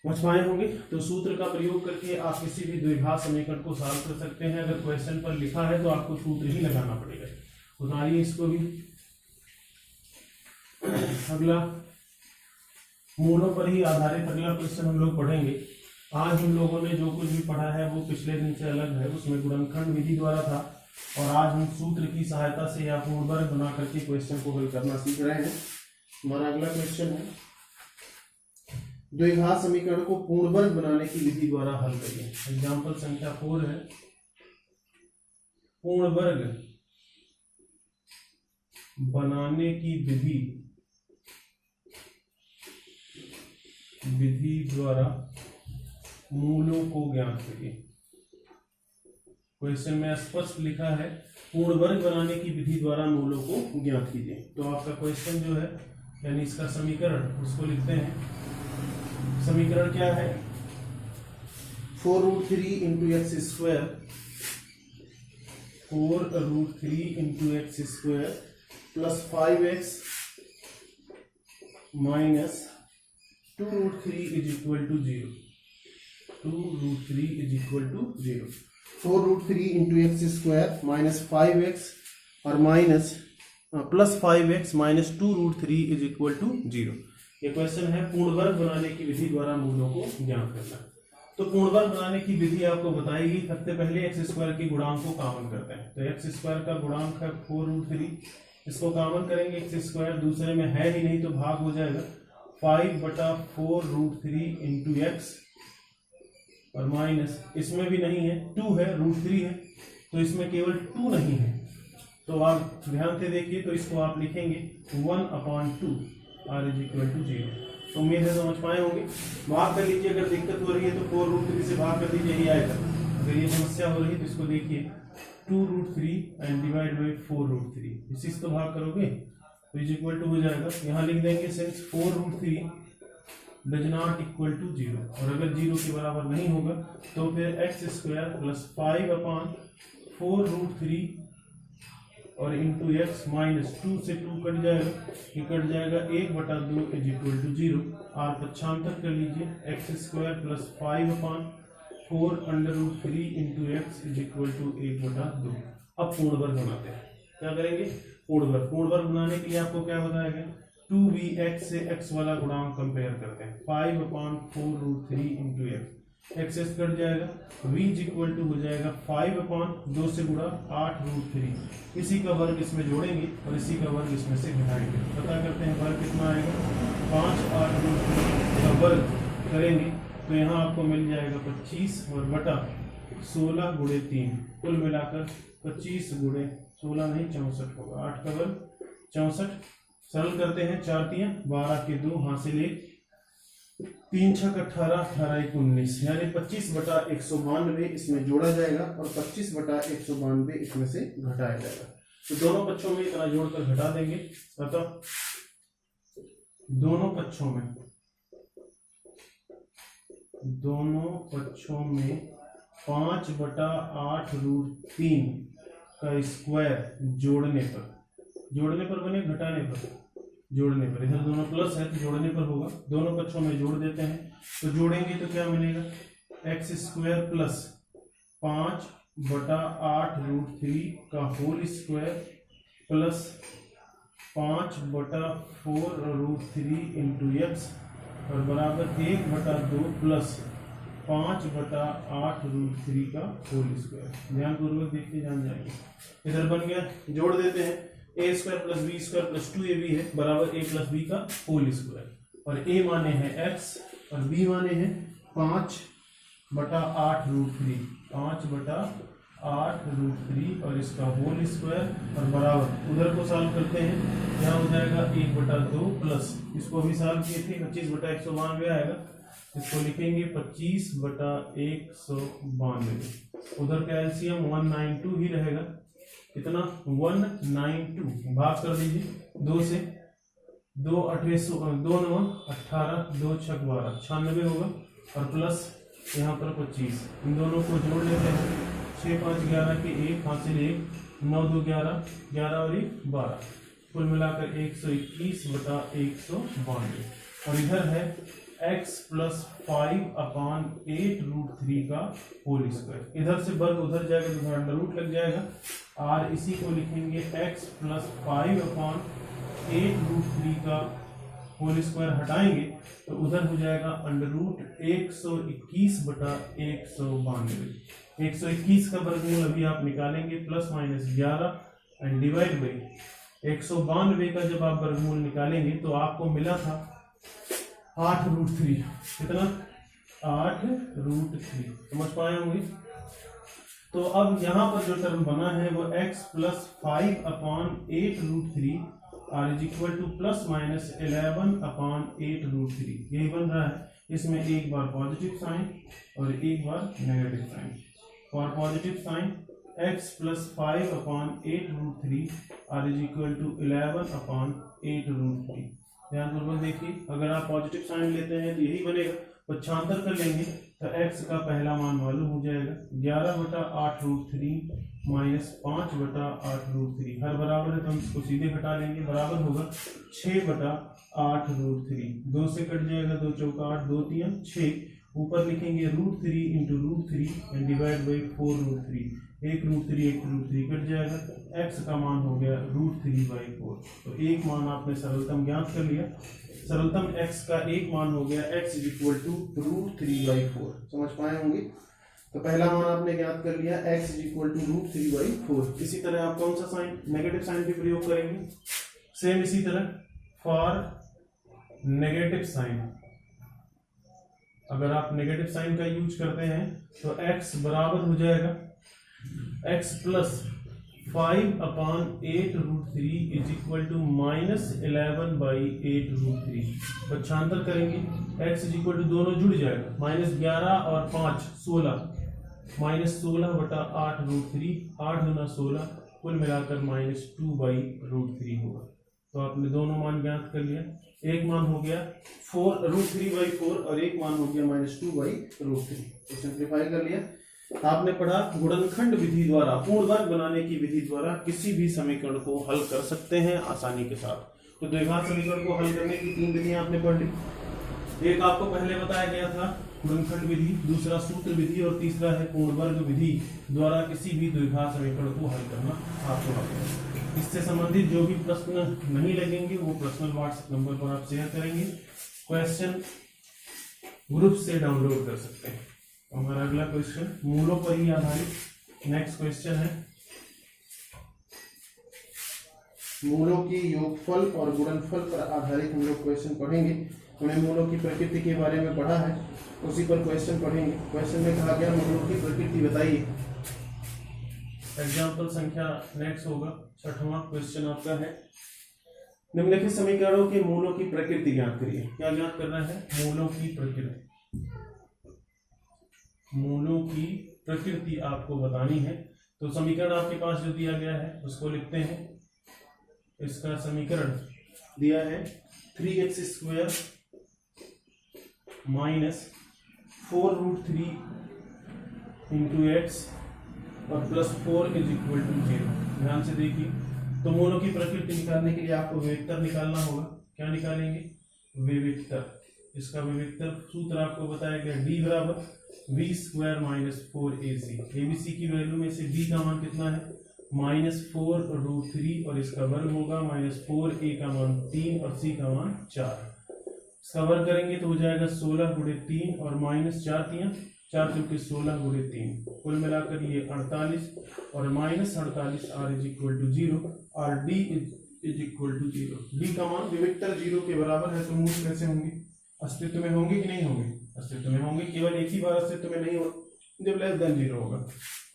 समझ पाए होंगे? तो सूत्र का प्रयोग करके आप किसी भी द्विघात समीकरण को सॉल्व कर सकते हैं। अगर क्वेश्चन पर लिखा है तो आपको सूत्र ही लगाना पड़ेगा। उतारिए इसको भी। अगला मूलों पर ही आधारित अगला क्वेश्चन हम लोग पढ़ेंगे। आज हम लोगों ने जो कुछ भी पढ़ा है वो पिछले दिन से अलग है, उसमें गुणनखंड विधि द्वारा था और आज हम सूत्र की सहायता से या पूर्ण वर्ग बना करके क्वेश्चन को हल करना सीख रहे हैं। हमारा अगला क्वेश्चन है द्विघात समीकरण को पूर्ण वर्ग बनाने की विधि द्वारा हल करिए। एग्जाम्पल संख्या 4 है, पूर्ण वर्ग बनाने की विधि द्वारा मूलों को ज्ञात करिए। क्वेश्चन में स्पष्ट लिखा है पूर्ण वर्ग बनाने की विधि द्वारा मूलों को ज्ञात कीजिए। तो आपका क्वेश्चन जो है यानी इसका समीकरण उसको लिखते हैं। समीकरण क्या है? 4√3 into X square 4√3 into X square plus 5x minus 2√3 is equal to 0। 2√3 is equal to 0। 4√3 into X square minus 5x और minus plus 5x minus 2√3 is equal to 0। ये क्वेश्चन है पूर्ण वर्ग बनाने की विधि द्वारा मूलों को ज्ञात करना। तो पूर्ण वर्ग बनाने की विधि आपको बताएगी। सबसे पहले एक्स स्क्वायर के गुणांक को कॉमन करते हैं। तो एक्स स्क्वायर का गुणांक है 4√3, इसको कॉमन करेंगे। एक्स स्क्वायर दूसरे में है ही नहीं तो भाग हो जाएगा 5/4√3 इंटू एक्स और माइनस इसमें भी नहीं है 2 है, √3 है तो इसमें केवल 2 नहीं है। तो आप ध्यान से देखिए तो इसको आप लिखेंगे 1/2 r इज इक्वल टू 0। तो उम्मीद है समझ पाए होंगे। भाग कर लीजिए, अगर दिक्कत हो रही है तो 4√3 से भाग कर दीजिए, यही आएगा। अगर ये समस्या हो रही है तो इसको देखिए 2√3 एंड डिवाइड बाई 4√3, इसी से तो भाग करोगे तो इज इक्वल टू हो जाएगा। यहाँ लिख देंगे since 4√3 does not equal to 0 और अगर 0 के बराबर नहीं होगा तो फिर एक्स स्क्वायर प्लस 5/4 4√3 और इंटू एक्स माइनस 2 से 2 कट जाएगा, ये कट जाएगा 1/2 इज इक्वल टू 0। आर पक्षांतर कर लीजिए, x² plus 5/4√3 into X is equal to 1/2। अब पूर्ण वर्ग बनाते हैं। क्या करेंगे? पूर्ण वर्ग बनाने के लिए आपको क्या बताएगा? 2bx से x वाला गुणांक कंपेयर करते हैं। 5/4√3 इंटू एक्स कट जाएगा, v इज इक्वल टू हो जाएगा 5/2 से गुणा 8√3। इसी का वर्ग इसमें जोड़ेंगे और इसी का वर्ग इसमें से घटाएंगे। पता करते हैं वर्ग कितना आएगा। 5/8√3 का वर्ग करेंगे तो यहाँ आपको मिल जाएगा 25 और बटा 16 गुणे 3, कुल मिलाकर 25 गुणे 16 नहीं 64 होगा। 8 का वर्ग 64। सरल करते हैं, 4 3 12 के 2 हासिल 1, 3 6 18 18 1 19, यानी 25/192 इसमें जोड़ा जाएगा और 25/192 इसमें से घटाया जाएगा। तो दोनों पक्षों में इतना जोड़कर घटा देंगे। अतः दोनों पक्षों में 5/8√3 का स्क्वायर जोड़ने पर बने, घटाने पर? जोड़ने पर। इधर दोनों प्लस है तो जोड़ने पर होगा। दोनों पक्षों में जोड़ देते हैं, तो जोड़ेंगे तो क्या मिलेगा? x² प्लस 5/8√3 का whole square plus 5/4√3 into X और बराबर 1/2 प्लस 5/8√3 का होल स्क्वायर। ध्यानपूर्वक देखिए, जान जाएंगे। इधर बन गया, जोड़ देते हैं। a² plus b² plus 2ab है बराबर a प्लस b का होल स्क्वायर, और a माने हैं x और b माने हैं 5/8√3, 5/8√3 और इसका होल स्क्वायर और बराबर उधर को सॉल्व करते हैं। यहाँ हो जाएगा 1/2 प्लस, इसको भी सॉल्व किए थे, 25/192 आएगा। इसको लिखेंगे 25/192। उधर का एलसीएम 192 ही रहेगा। कितना? 192। भाग कर दीजिए 2 से, 2 8 2 9 18 2 6 12 96 होगा और प्लस यहाँ पर 25। इन दोनों को जोड़ लेते हैं। 6 5 11 के 1 हासिल 1, 9 2 11 11 और 1 12, कुल मिलाकर 121/192। और इधर है x प्लस 5/8√3 का होल स्क्वायर। इधर से वर्ग उधर जाएगा तो अंडर रूट लग जाएगा। और इसी को लिखेंगे x प्लस 5/8√3 का होल स्क्वायर, हटाएंगे तो उधर हो जाएगा अंडर रूट 121/192। 121 का वर्गमूल अभी आप निकालेंगे, plus minus 11 and divide by 192 का जब आप वर्गमूल निकालेंगे तो आपको मिला था 8√3। कितना? 8√3। समझ पाए होंगे? तो अब यहाँ पर जो टर्म बना है वो x plus 5/8√3 are is equal to plus minus 11/8√3, यही बन रहा है। इसमें एक बार पॉजिटिव साइन और एक बार negative sign. For positive sign x plus 5/8√3 are is equal to 11/8√3। ध्यानपूर्वक देखिए, अगर आप पॉजिटिव साइन लेते हैं तो यही बनेगा। पक्षांतर कर लेंगे तो x का पहला मान मालूम हो जाएगा, 11/8√3 माइनस 5/8√3। हर बराबर है तो हम इसको सीधे घटा लेंगे, बराबर होगा 6/8√3। 2 से कट जाएगा, 2 चौका 8, 2 3 6। ऊपर लिखेंगे √3 into √3 and divide by 4√3। 1√3 cut जाएगा, x का मान हो गया √3/4। तो एक मान आपने सरलतम ज्ञात कर लिया। सरलतम x का एक मान हो गया x इज इक्वल टू √3/4। समझ पाए होंगे? तो पहला मान आपने ज्ञात कर लिया, x इज इक्वल टू √3/4। इसी तरह आप कौन सा साइन? नेगेटिव साइन भी प्रयोग करेंगे। सेम इसी तरह फॉर नेगेटिव साइन, अगर आप नेगेटिव साइन का यूज करते हैं तो x बराबर हो जाएगा x plus 5/8√3 is equal to minus 11/8√3। पक्षांतर करेंगे, x इज इक्वल टू दोनों जुड़ जाएगा, माइनस 11 और 5 16, माइनस 16/8√3, 8 गुना 16, कुल मिलाकर -2/√3 होगा। तो आपने दोनों मान ज्ञात कर लिया। एक मान हो गया √3/4 और एक मान हो गया -2/√3। तो सिंप्लीफाई कर लिया। आपने पढ़ा गुणनखंड विधि द्वारा, पूर्ण वर्ग बनाने की विधि द्वारा किसी भी समीकरण को हल कर सकते हैं आसानी के साथ। तो द्विघात समीकरण को हल करने की 3 विधियां आपने पढ़ ली। एक आपको पहले बताया गया था गुणनखंड विधि, दूसरा सूत्र विधि और तीसरा है पूर्ण वर्ग विधि द्वारा किसी भी द्विघात समीकरण को हल करना आपको आता। इससे संबंधित जो भी प्रश्न नहीं लगेंगे वो पर्सनल व्हाट्सएप नंबर पर आप शेयर करेंगे, क्वेश्चन ग्रुप से डाउनलोड कर सकते हैं। हमारा अगला क्वेश्चन मूलों पर ही आधारित नेक्स्ट क्वेश्चन है, मूलों की योगफल और गुणनफल पर आधारित हम लोग क्वेश्चन पढ़ेंगे। उन्हें मूलों की प्रकृति के बारे में पढ़ा है, उसी पर क्वेश्चन पढ़ेंगे। क्वेश्चन में कहा गया मूलों की प्रकृति बताइए। एग्जाम्पल संख्या नेक्स्ट होगा, 6वां क्वेश्चन आपका है, निम्नलिखित समीकरणों के मूलों की प्रकृति ज्ञात करिए। क्या ज्ञात करना है? मूलों की प्रकृति। मूलों की प्रकृति आपको बतानी है। तो समीकरण आपके पास जो दिया गया है उसको लिखते हैं। इसका समीकरण दिया है 3x² माइनस 4√3 इंटू एक्स और प्लस 4 इज इक्वल टू 0। ध्यान से देखिए, तो मूलों की प्रकृति निकालने के लिए आपको विविक्तर निकालना होगा। क्या निकालेंगे? विविक्तर। इसका विविक्तर सूत्र आपको बताया गया, d बराबर v² माइनस 4ac। abc की वैल्यू में से b का मान कितना है? -4√3 और इसका वर्ग होगा -4a का मान 3 और c का मान 4। इसका वर्ग करेंगे तो हो जाएगा 16 × 3 और -4 3 4 चौके 16 × 3, कुल मिलाकर ये 48 और -48 r इज इक्वल टू 0 और d is equal to 0। d का मान विविक्तर 0 के बराबर है, तो मूल कैसे होंगे? अस्तित्व में होंगे कि नहीं होंगे? अस्तित्व में होंगे। केवल एक ही बार अस्तित्व में नहीं होगा जब लेस देन 0 होगा।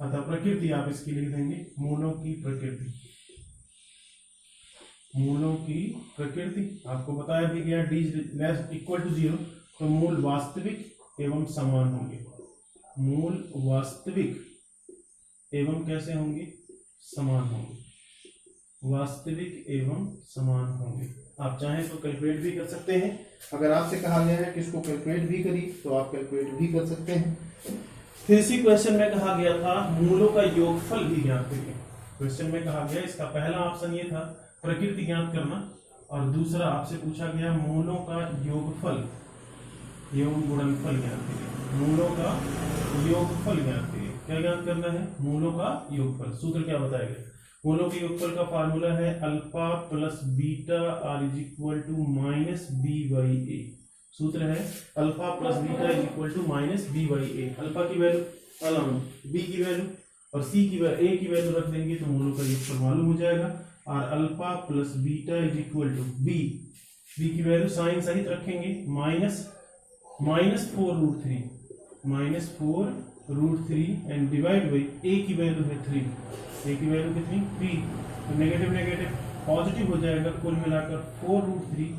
अतः प्रकृति आप इसकी लिख देंगे, मूलों की प्रकृति। मूलों की प्रकृति आपको बताया भी गया, d लेस इक्वल टू 0, तो मूल वास्तविक एवं समान होंगे। मूल वास्तविक एवं कैसे होंगे? समान होंगे। वास्तविक एवं समान होंगे। आप चाहें तो कैलकुलेट भी कर सकते हैं। अगर आपसे कहा गया है कि इसको कैलकुलेट भी करिए तो आप कैलकुलेट भी कर सकते हैं। फिर इसी क्वेश्चन में कहा गया था मूलों का योगफल भी ज्ञात करिए। क्वेश्चन में कहा गया, इसका पहला ऑप्शन ये था प्रकृति ज्ञात करना और दूसरा आपसे पूछा गया मूलों का योगफल एवं गुणनफल ज्ञात करिए। मूलों का योगफल ज्ञात करिए। क्या ज्ञात करना है? मूलों का योगफल। सूत्र क्या बताया गया? मूलों के योगफल का फार्मूला है alpha plus beta are is equal to -b/a। सूत्र है alpha plus beta is equal to -b/a। Alpha की वैल्यू अलग, बी की वैल्यू और सी की वैल्यू, ए की वैल्यू रख देंगे तो मूलों का योगफल मालूम हो जाएगा। और alpha plus beta is equal to B की वैल्यू साइन सहित रखेंगे -4√3 एंड डिवाइड बाई ए की वैल्यू है 3। ए की वैल्यू कितनी? 3। तो नेगेटिव नेगेटिव पॉजिटिव हो जाएगा, कुल मिलाकर 4√3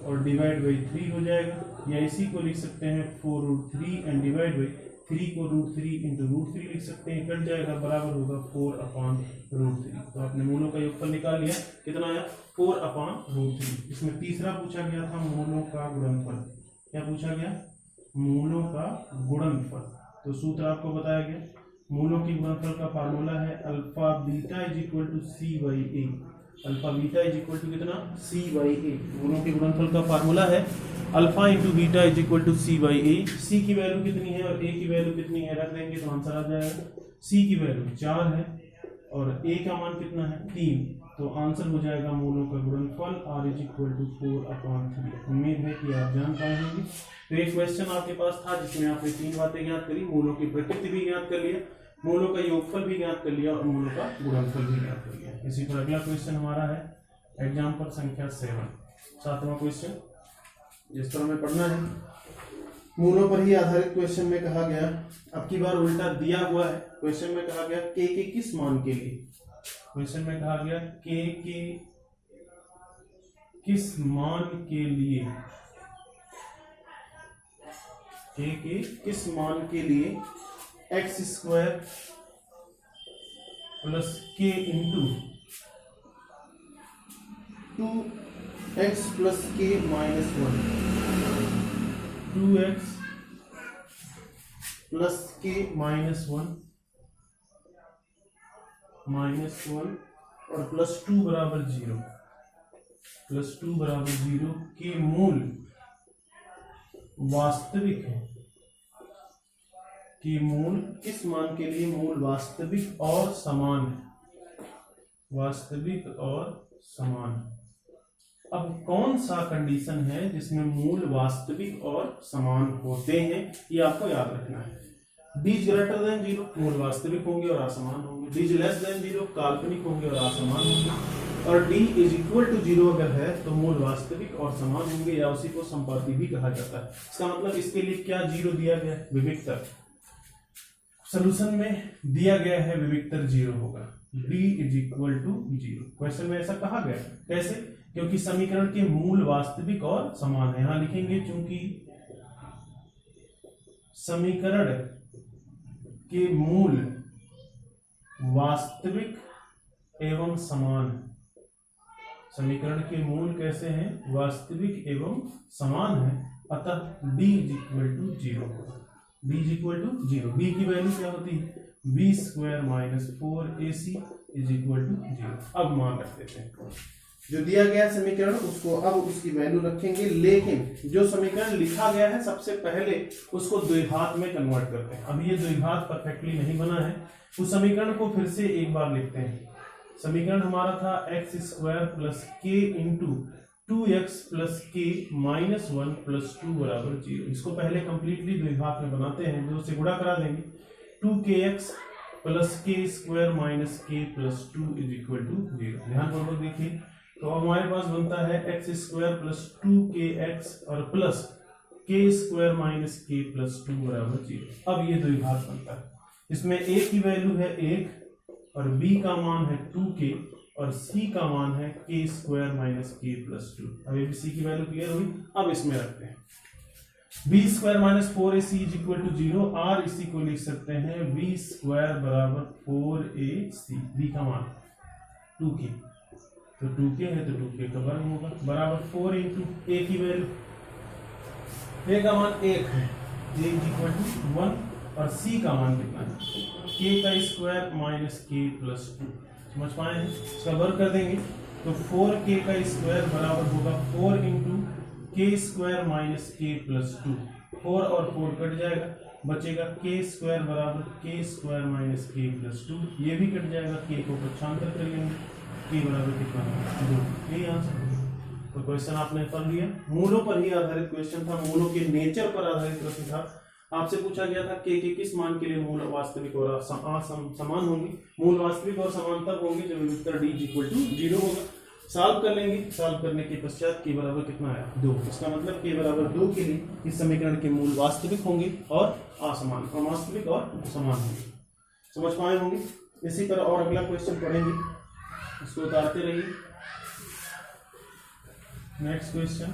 और डिवाइड बाई 3 हो जाएगा। या इसी को लिख सकते हैं 4√3 एंड डिवाइड बाई 3 को √3 इंटू √3 लिख सकते हैं, कट जाएगा, बराबर होगा 4/√3। तो आपने मूलों का योगफल निकाल लिया। कितना आया? 4/√3। इसमें तीसरा पूछा गया था मूलों का गुणनफल। क्या पूछा गया? मूलों का गुणनफल। तो सूत्र आपको बताया गया, मूलों की गुणनफल का फार्मूला है alpha beta is equal to c/a। Alpha beta is equal to कितना? c/a। मूलों के गुणनफल का फार्मूला है alpha into beta is equal to c/a। c की वैल्यू कितनी है और a की वैल्यू कितनी है रख देंगे तो आंसर आ जाएगा। c की वैल्यू 4 है और a का मान कितना है? 3। तो आंसर हो जाएगा मूलों का गुणनफल r इज इक्वल टू 4/3। उम्मीद है कि आप जान पाए होंगे। तो एक क्वेश्चन आपके पास था जिसमें आपने 3 बातें ज्ञात करी, मूलों की प्रकृति भी ज्ञात कर लिया, मूलों का योगफल भी ज्ञात कर लिया और मूलों का गुणनफल भी ज्ञात कर लिया। इसी पर अगला क्वेश्चन हमारा है एग्जाम्पल संख्या 7वां क्वेश्चन। जिस तरह में पढ़ना है, मूलों पर ही आधारित क्वेश्चन में कहा गया, अब की बार उल्टा दिया हुआ है। क्वेश्चन में कहा गया k के किस मान के लिए? क्वेश्चन में कहा गया k के किस मान के लिए, k के किस मान के लिए x² plus k into 2x plus k minus 1, 2x plus के -1 और +2 बराबर 0, +2 बराबर 0 के मूल वास्तविक है, कि मूल किस मान के लिए? मूल वास्तविक और समान है, वास्तविक और समान। अब कौन सा कंडीशन है जिसमें मूल वास्तविक और समान होते हैं, ये आपको याद रखना है। d ग्रेटर देन 0 मूल वास्तविक होंगे और असमान होंगे, d लेस देन 0 काल्पनिक होंगे और असमान होंगे, और d इज इक्वल टू 0 अगर है तो मूल वास्तविक और समान होंगे, या उसी को संपाती भी कहा जाता है। इसका मतलब इसके लिए क्या 0 दिया गया है? विविक्तर सॉल्यूशन में दिया गया है विविक्तर 0 होगा, d is equal to 0। Question में ऐसा कहा गया, कैसे? क्योंकि समीकरण के मूल वास्तविक और समान है। यहां लिखेंगे चूंकि समीकरण के मूल वास्तविक एवं समान है, समीकरण के मूल कैसे हैं? वास्तविक एवं समान है, अतः d इज इक्वल टू 0 होगा, d is equal to 0। b की वैल्यू क्या होती है? b square minus 4ac is equal to 0। अब मान रख देते हैं जो दिया गया समीकरण, उसको अब उसकी वैल्यू रखेंगे, लेकिन जो समीकरण लिखा गया है सबसे पहले उसको द्विघात में कन्वर्ट करते हैं। अब ये द्विघात परफेक्टली नहीं बना है, उस समीकरण को फिर से एक बार लिखते हैं। समीकरण हमारा था x स्क्वायर प्लस के इंटू 2x प्लस के माइनस 1 प्लस 2 बराबर 0। इसको पहले कंप्लीटली द्विघात में बनाते हैं, जो से गुणा करा देंगे, 2kx प्लस के स्क्वायर माइनस के प्लस 2 इज इक्वल टू 0। ध्यानपूर्वक देखिए, तो हमारे पास बनता है x स्क्वायर प्लस 2kx और प्लस के स्क्वायर माइनस के प्लस 2 बराबर 0। अब ये द्विघात बनता है, इसमें a की वैल्यू है 1 और b का मान है 2k और c का मान है के स्क्वायर माइनस के प्लस 2। अब abc की वैल्यू क्लियर हुई। अब इसमें रखते हैं b square minus 4ac is equal to 0, और इसी को लिख सकते हैं b स्क्वायर बराबर 4ac, b का मान 2k, तो 2k है तो 2k का वर्ग होगा, बराबर 4 इंटू a की वैल्यू, a का मान 1 है, a इज इक्वल टू 1 और c का मान कितना है? k का स्क्वायर माइनस के प्लस 2। समझ पाए हैं? इसका वर्ग कर देंगे तो 4k का स्क्वायर बराबर होगा 4 इंटू के स्क्वायर माइनस के प्लस 2। 4 और 4 कट जाएगा, बचेगा के स्क्वायर बराबर के स्क्वायर माइनस के प्लस 2। ये भी कट जाएगा, के को पक्षांतर कर लेंगे, के बराबर कितना है? 2। यही आंसर। तो क्वेश्चन आपने पढ़ लिया, मूलों पर ही आधारित क्वेश्चन था, मूलों के नेचर पर आधारित प्रश्न था। आपसे पूछा गया था के किस मान के लिए मूल वास्तविक और समान होंगे। मूल वास्तविक और समान तब होंगे जब विविक्तर d इक्वल टू 0 होगा। सॉल्व कर लेंगे, सॉल्व करने के पश्चात के बराबर कितना आया? 2। इसका मतलब के बराबर 2 के लिए इस समीकरण के मूल वास्तविक होंगे और असमान, अवास्तविक और समान होंगे। समझ पाए होंगे? इसी तरह और अगला क्वेश्चन पढ़ेंगे, इसको उतारते रहिए। नेक्स्ट क्वेश्चन,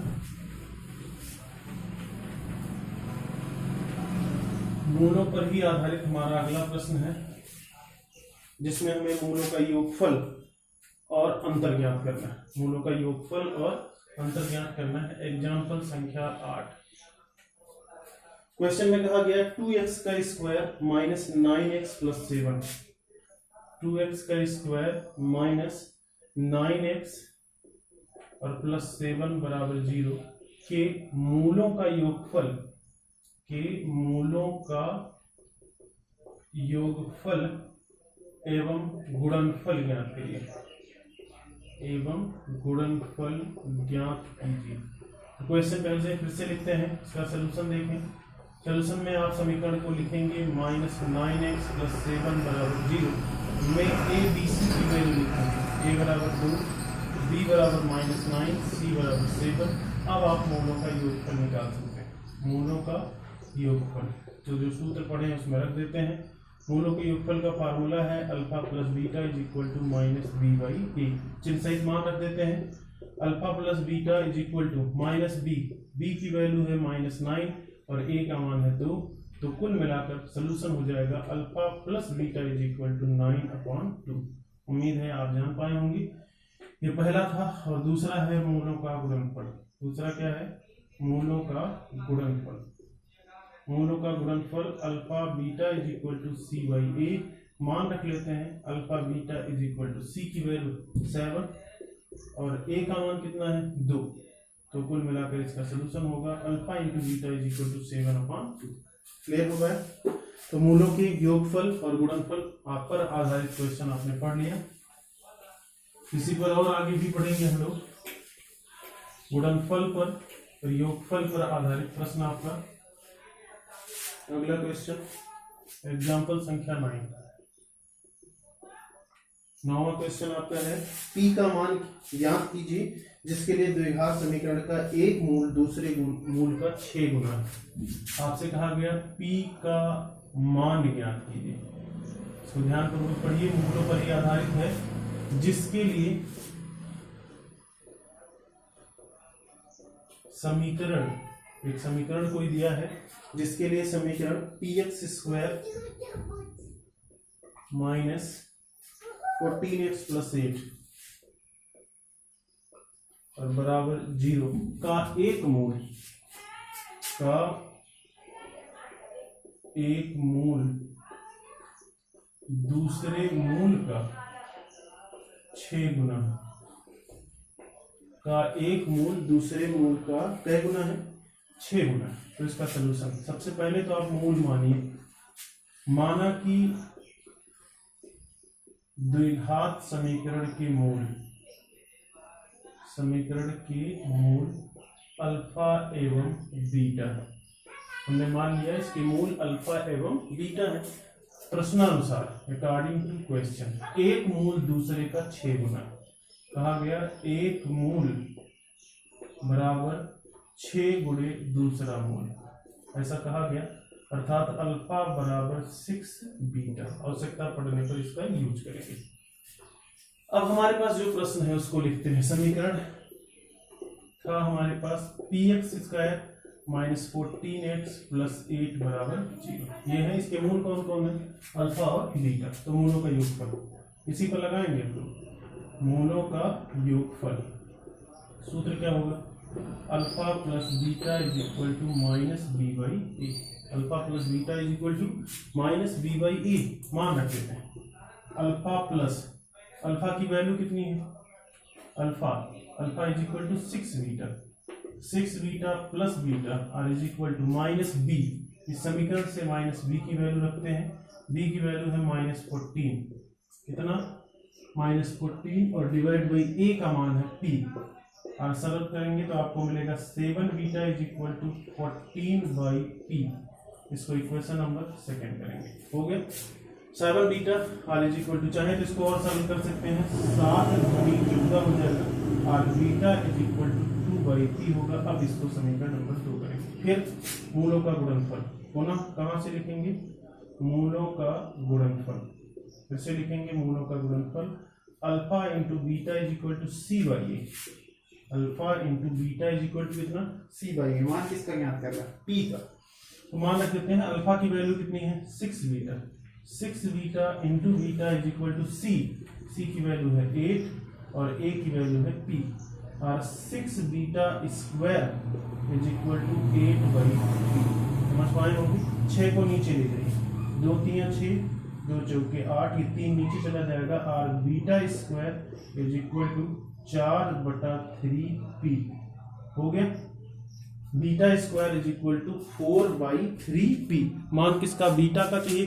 मूलों पर ही आधारित हमारा अगला प्रश्न है, जिसमें हमें मूलों का योगफल और अंतर ज्ञात करना है। मूलों का योगफल और अंतर ज्ञात करना है। एग्जाम्पल संख्या 8। क्वेश्चन में कहा गया 2x का square minus 9x plus 7, 2x का स्क्वायर माइनस 9x और प्लस 7 बराबर 0 के मूलों का योगफल, के मूलों का योगफल एवं गुणनफल ज्ञात करिए, एवं गुणनफल ज्ञात कीजिए। क्वेश्चन पहले से फिर से लिखते हैं, इसका सलूशन देखें। सलूशन में आप समीकरण को लिखेंगे माइनस 9x प्लस 7 बराबर 0 में a b c की वैल्यू लिखेंगे, a बराबर 2, b बराबर माइनस 9, c बराबर 7। अब आप मूलों का योगफल निकाल सकते हैं, मूलों का योगफल। तो जो सूत्र पढ़े हैं उसमें रख देते हैं। मूलों के योगफल का फार्मूला है alpha plus beta is equal to minus B by A. चिन्ह सहित मान रख देते हैं। Alpha plus beta is equal to minus B, B की वैल्यू है माइनस 9 और ए का मान है 2, तो कुल मिलाकर सोल्यूशन हो जाएगा alpha plus beta is equal to 9/2। उम्मीद है आप जान पाए होंगे। ये पहला था, और दूसरा है मूलों का गुणनफल। दूसरा क्या है? मूलों का गुणनफल। मूलों का गुणनफल alpha beta is equal to C by A, मान रख लेते हैं alpha beta is equal to C की वैल्यू 7 और ए का मान कितना है 2, तो कुल मिलाकर इसका सलूशन होगा alpha into beta is equal to 7/2। Clear हो गया? तो मूलों के योगफल और गुणनफल आप पर आधारित क्वेश्चन आपने पढ़ लिया। इसी पर और आगे भी पढ़ेंगे हम लोग, गुणनफल पर और योगफल पर आधारित प्रश्न आपका। अगला क्वेश्चन एग्जाम्पल संख्या 9वां क्वेश्चन आपका है p का मान ज्ञात कीजिए जिसके लिए द्विघात समीकरण का एक मूल दूसरे मूल का 6 गुना है। आपसे कहा गया p का मान ज्ञात कीजिए, इसको ध्यानपूर्वक पढ़िए, मूलों पर ही आधारित है जिसके लिए समीकरण, एक समीकरण कोई दिया है जिसके लिए समीकरण px² माइनस 14x + 8 और बराबर 0 का एक मूल दूसरे मूल का 6 गुना का एक मूल दूसरे मूल का कै गुना है 6 गुना। तो इसका सलूशन, सबसे पहले तो आप मूल मानिए, माना कि द्विघात समीकरण के मूल अल्फा एवं बीटा, हमने मान लिया इसके मूल अल्फा एवं बीटा है। प्रश्नानुसार अकॉर्डिंग टू क्वेश्चन एक मूल दूसरे का 6 गुना, कहा गया एक मूल बराबर 6 गुणे दूसरा मूल, ऐसा कहा गया, अर्थात अल्फा बराबर 6 बीटा। आवश्यकता पड़ने पर इसका यूज करेंगे। अब हमारे पास जो प्रश्न है उसको लिखते हैं। समीकरण था हमारे पास px² माइनस 14x + 8 बराबर 0। ये है, इसके मूल कौन कौन है, अल्फा और बीटा, तो मूलों का योगफल इसी पर लगाएंगे हम लोग। मूलों का योगफल सूत्र क्या होगा, alpha plus beta is equal to minus b/a। Alpha plus beta is equal to minus b/a मान रख देते हैं। अल्फा प्लस, अल्फा की वैल्यू कितनी है, alpha is equal to 6 beta, 6 beta plus beta are is equal to minus b। इस समीकरण से माइनस b की वैल्यू रखते हैं, b की वैल्यू है -14, कितना -14 और डिवाइड बाई a का मान है p, और सरल करेंगे तो आपको मिलेगा 7 beta is equal to 14/p। इसको इक्वेशन नंबर 2 करेंगे, हो गया 7 beta are is equal to, चाहे तो इसको और सरल कर सकते हैं, 7 गुणी 14 हो जाएगा और beta is equal to 2/p होगा। अब इसको समीकरण नंबर 2 करेंगे। फिर मूलों का गुणनफल होना, कहाँ से लिखेंगे, मूलों का गुणनफल, फिर से लिखेंगे मूलों का गुणनफल alpha into beta is equal to c/a, alpha into beta is equal to कितना c/a। मान किसका ज्ञात कर रहा है, p का, तो मान रख देते हैं अल्फा की वैल्यू कितनी है 6 beta, 6 beta into beta is equal to c की वैल्यू है 8 और a की वैल्यू है p, और 6 beta square is equal to 8/3। समझ पाए होंगे, 6 को नीचे ले जाइए, 2 3 6, 2 चौके 8, ये 3 नीचे चला जाएगा, और beta square is equal to 4/3p हो गया। Beta square is equal to 4/3p। मान किसका, बीटा का चाहिए,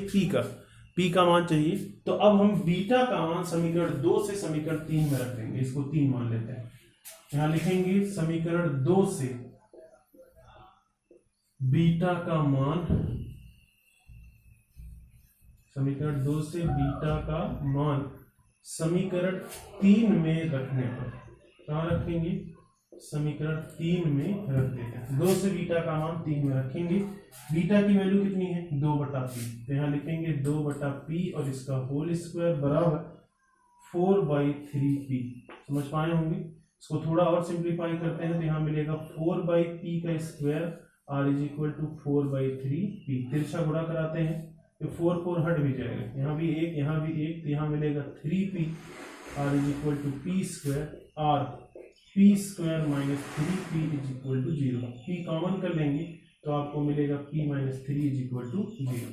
p का मान चाहिए। तो अब हम बीटा का मान समीकरण 2 से समीकरण 3 में रख देंगे, इसको 3 मान लेते हैं। यहां लिखेंगे समीकरण 2 से बीटा का मान, समीकरण 2 से बीटा का मान समीकरण 3 में रखने पर, कहाँ रखेंगे, समीकरण 3 में रख देते हैं। 2 से बीटा का मान 3 में रखेंगे। बीटा की वैल्यू कितनी है 2/p, तो यहाँ लिखेंगे 2/p और इसका होल स्क्वायर बराबर 4/3p। समझ पाए होंगे। इसको थोड़ा और सिंप्लीफाई करते हैं तो यहाँ मिलेगा 4/p का square r is equal to 4/3p। तिरछा गुणा कराते हैं तो 4 हट भी जाएगा, यहाँ भी 1 यहाँ भी 1, तो यहाँ मिलेगा 3p, r is equal to p square, r p square minus 3p is equal to 0। p common कर लेंगे तो आपको मिलेगा p minus 3 is equal to 0,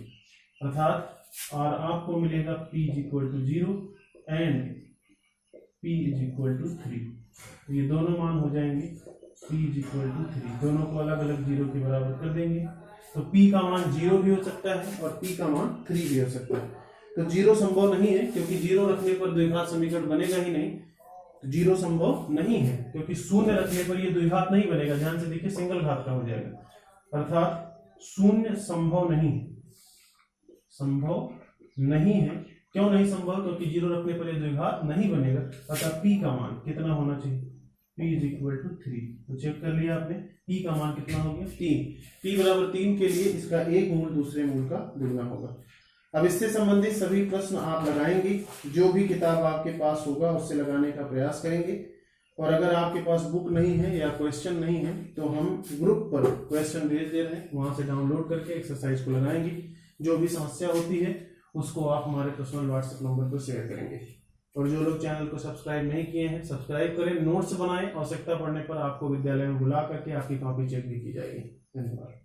अर्थात और आपको मिलेगा p is equal to 0 and p is equal to 3। ये दोनों मान हो जाएंगे p इज इक्वल टू 3, दोनों को अलग अलग 0 के बराबर कर देंगे। तो p का मान 0 भी हो सकता है और p का मान 3 भी हो सकता है। तो 0 संभव नहीं है, क्योंकि 0 रखने पर द्विघात समीकरण बनेगा ही नहीं। तो 0 संभव नहीं है, क्योंकि शून्य रखने पर ये द्विघात नहीं बनेगा। ध्यान से देखिए, सिंगल घात का हो जाएगा, अर्थात शून्य संभव नहीं है, संभव नहीं है। क्यों नहीं संभव? क्योंकि 0 रखने पर यह द्विघात नहीं बनेगा। अतः p का मान कितना होना चाहिए? p is equal to 3। तो चेक कर लिया आपने, p का मान कितना हो गया? 3। p बराबर 3 के लिए इसका एक मूल दूसरे मूल का दुगना होगा। अब इससे संबंधित सभी प्रश्न आप लगाएंगे, जो भी किताब आपके पास होगा उससे लगाने का प्रयास करेंगे। और अगर आपके पास बुक नहीं है या क्वेश्चन नहीं है तो हम ग्रुप पर क्वेश्चन भेज दे रहे हैं, वहां से डाउनलोड करके एक्सरसाइज को लगाएंगे। जो भी समस्या होती है उसको आप हमारे पर्सनल व्हाट्सएप नंबर पर शेयर करेंगे। और जो लोग चैनल को सब्सक्राइब नहीं किए हैं, सब्सक्राइब करें, नोट्स बनाएं। आवश्यकता पड़ने पर आपको विद्यालय में बुला करके आपकी कॉपी चेक भी की जाएगी। धन्यवाद।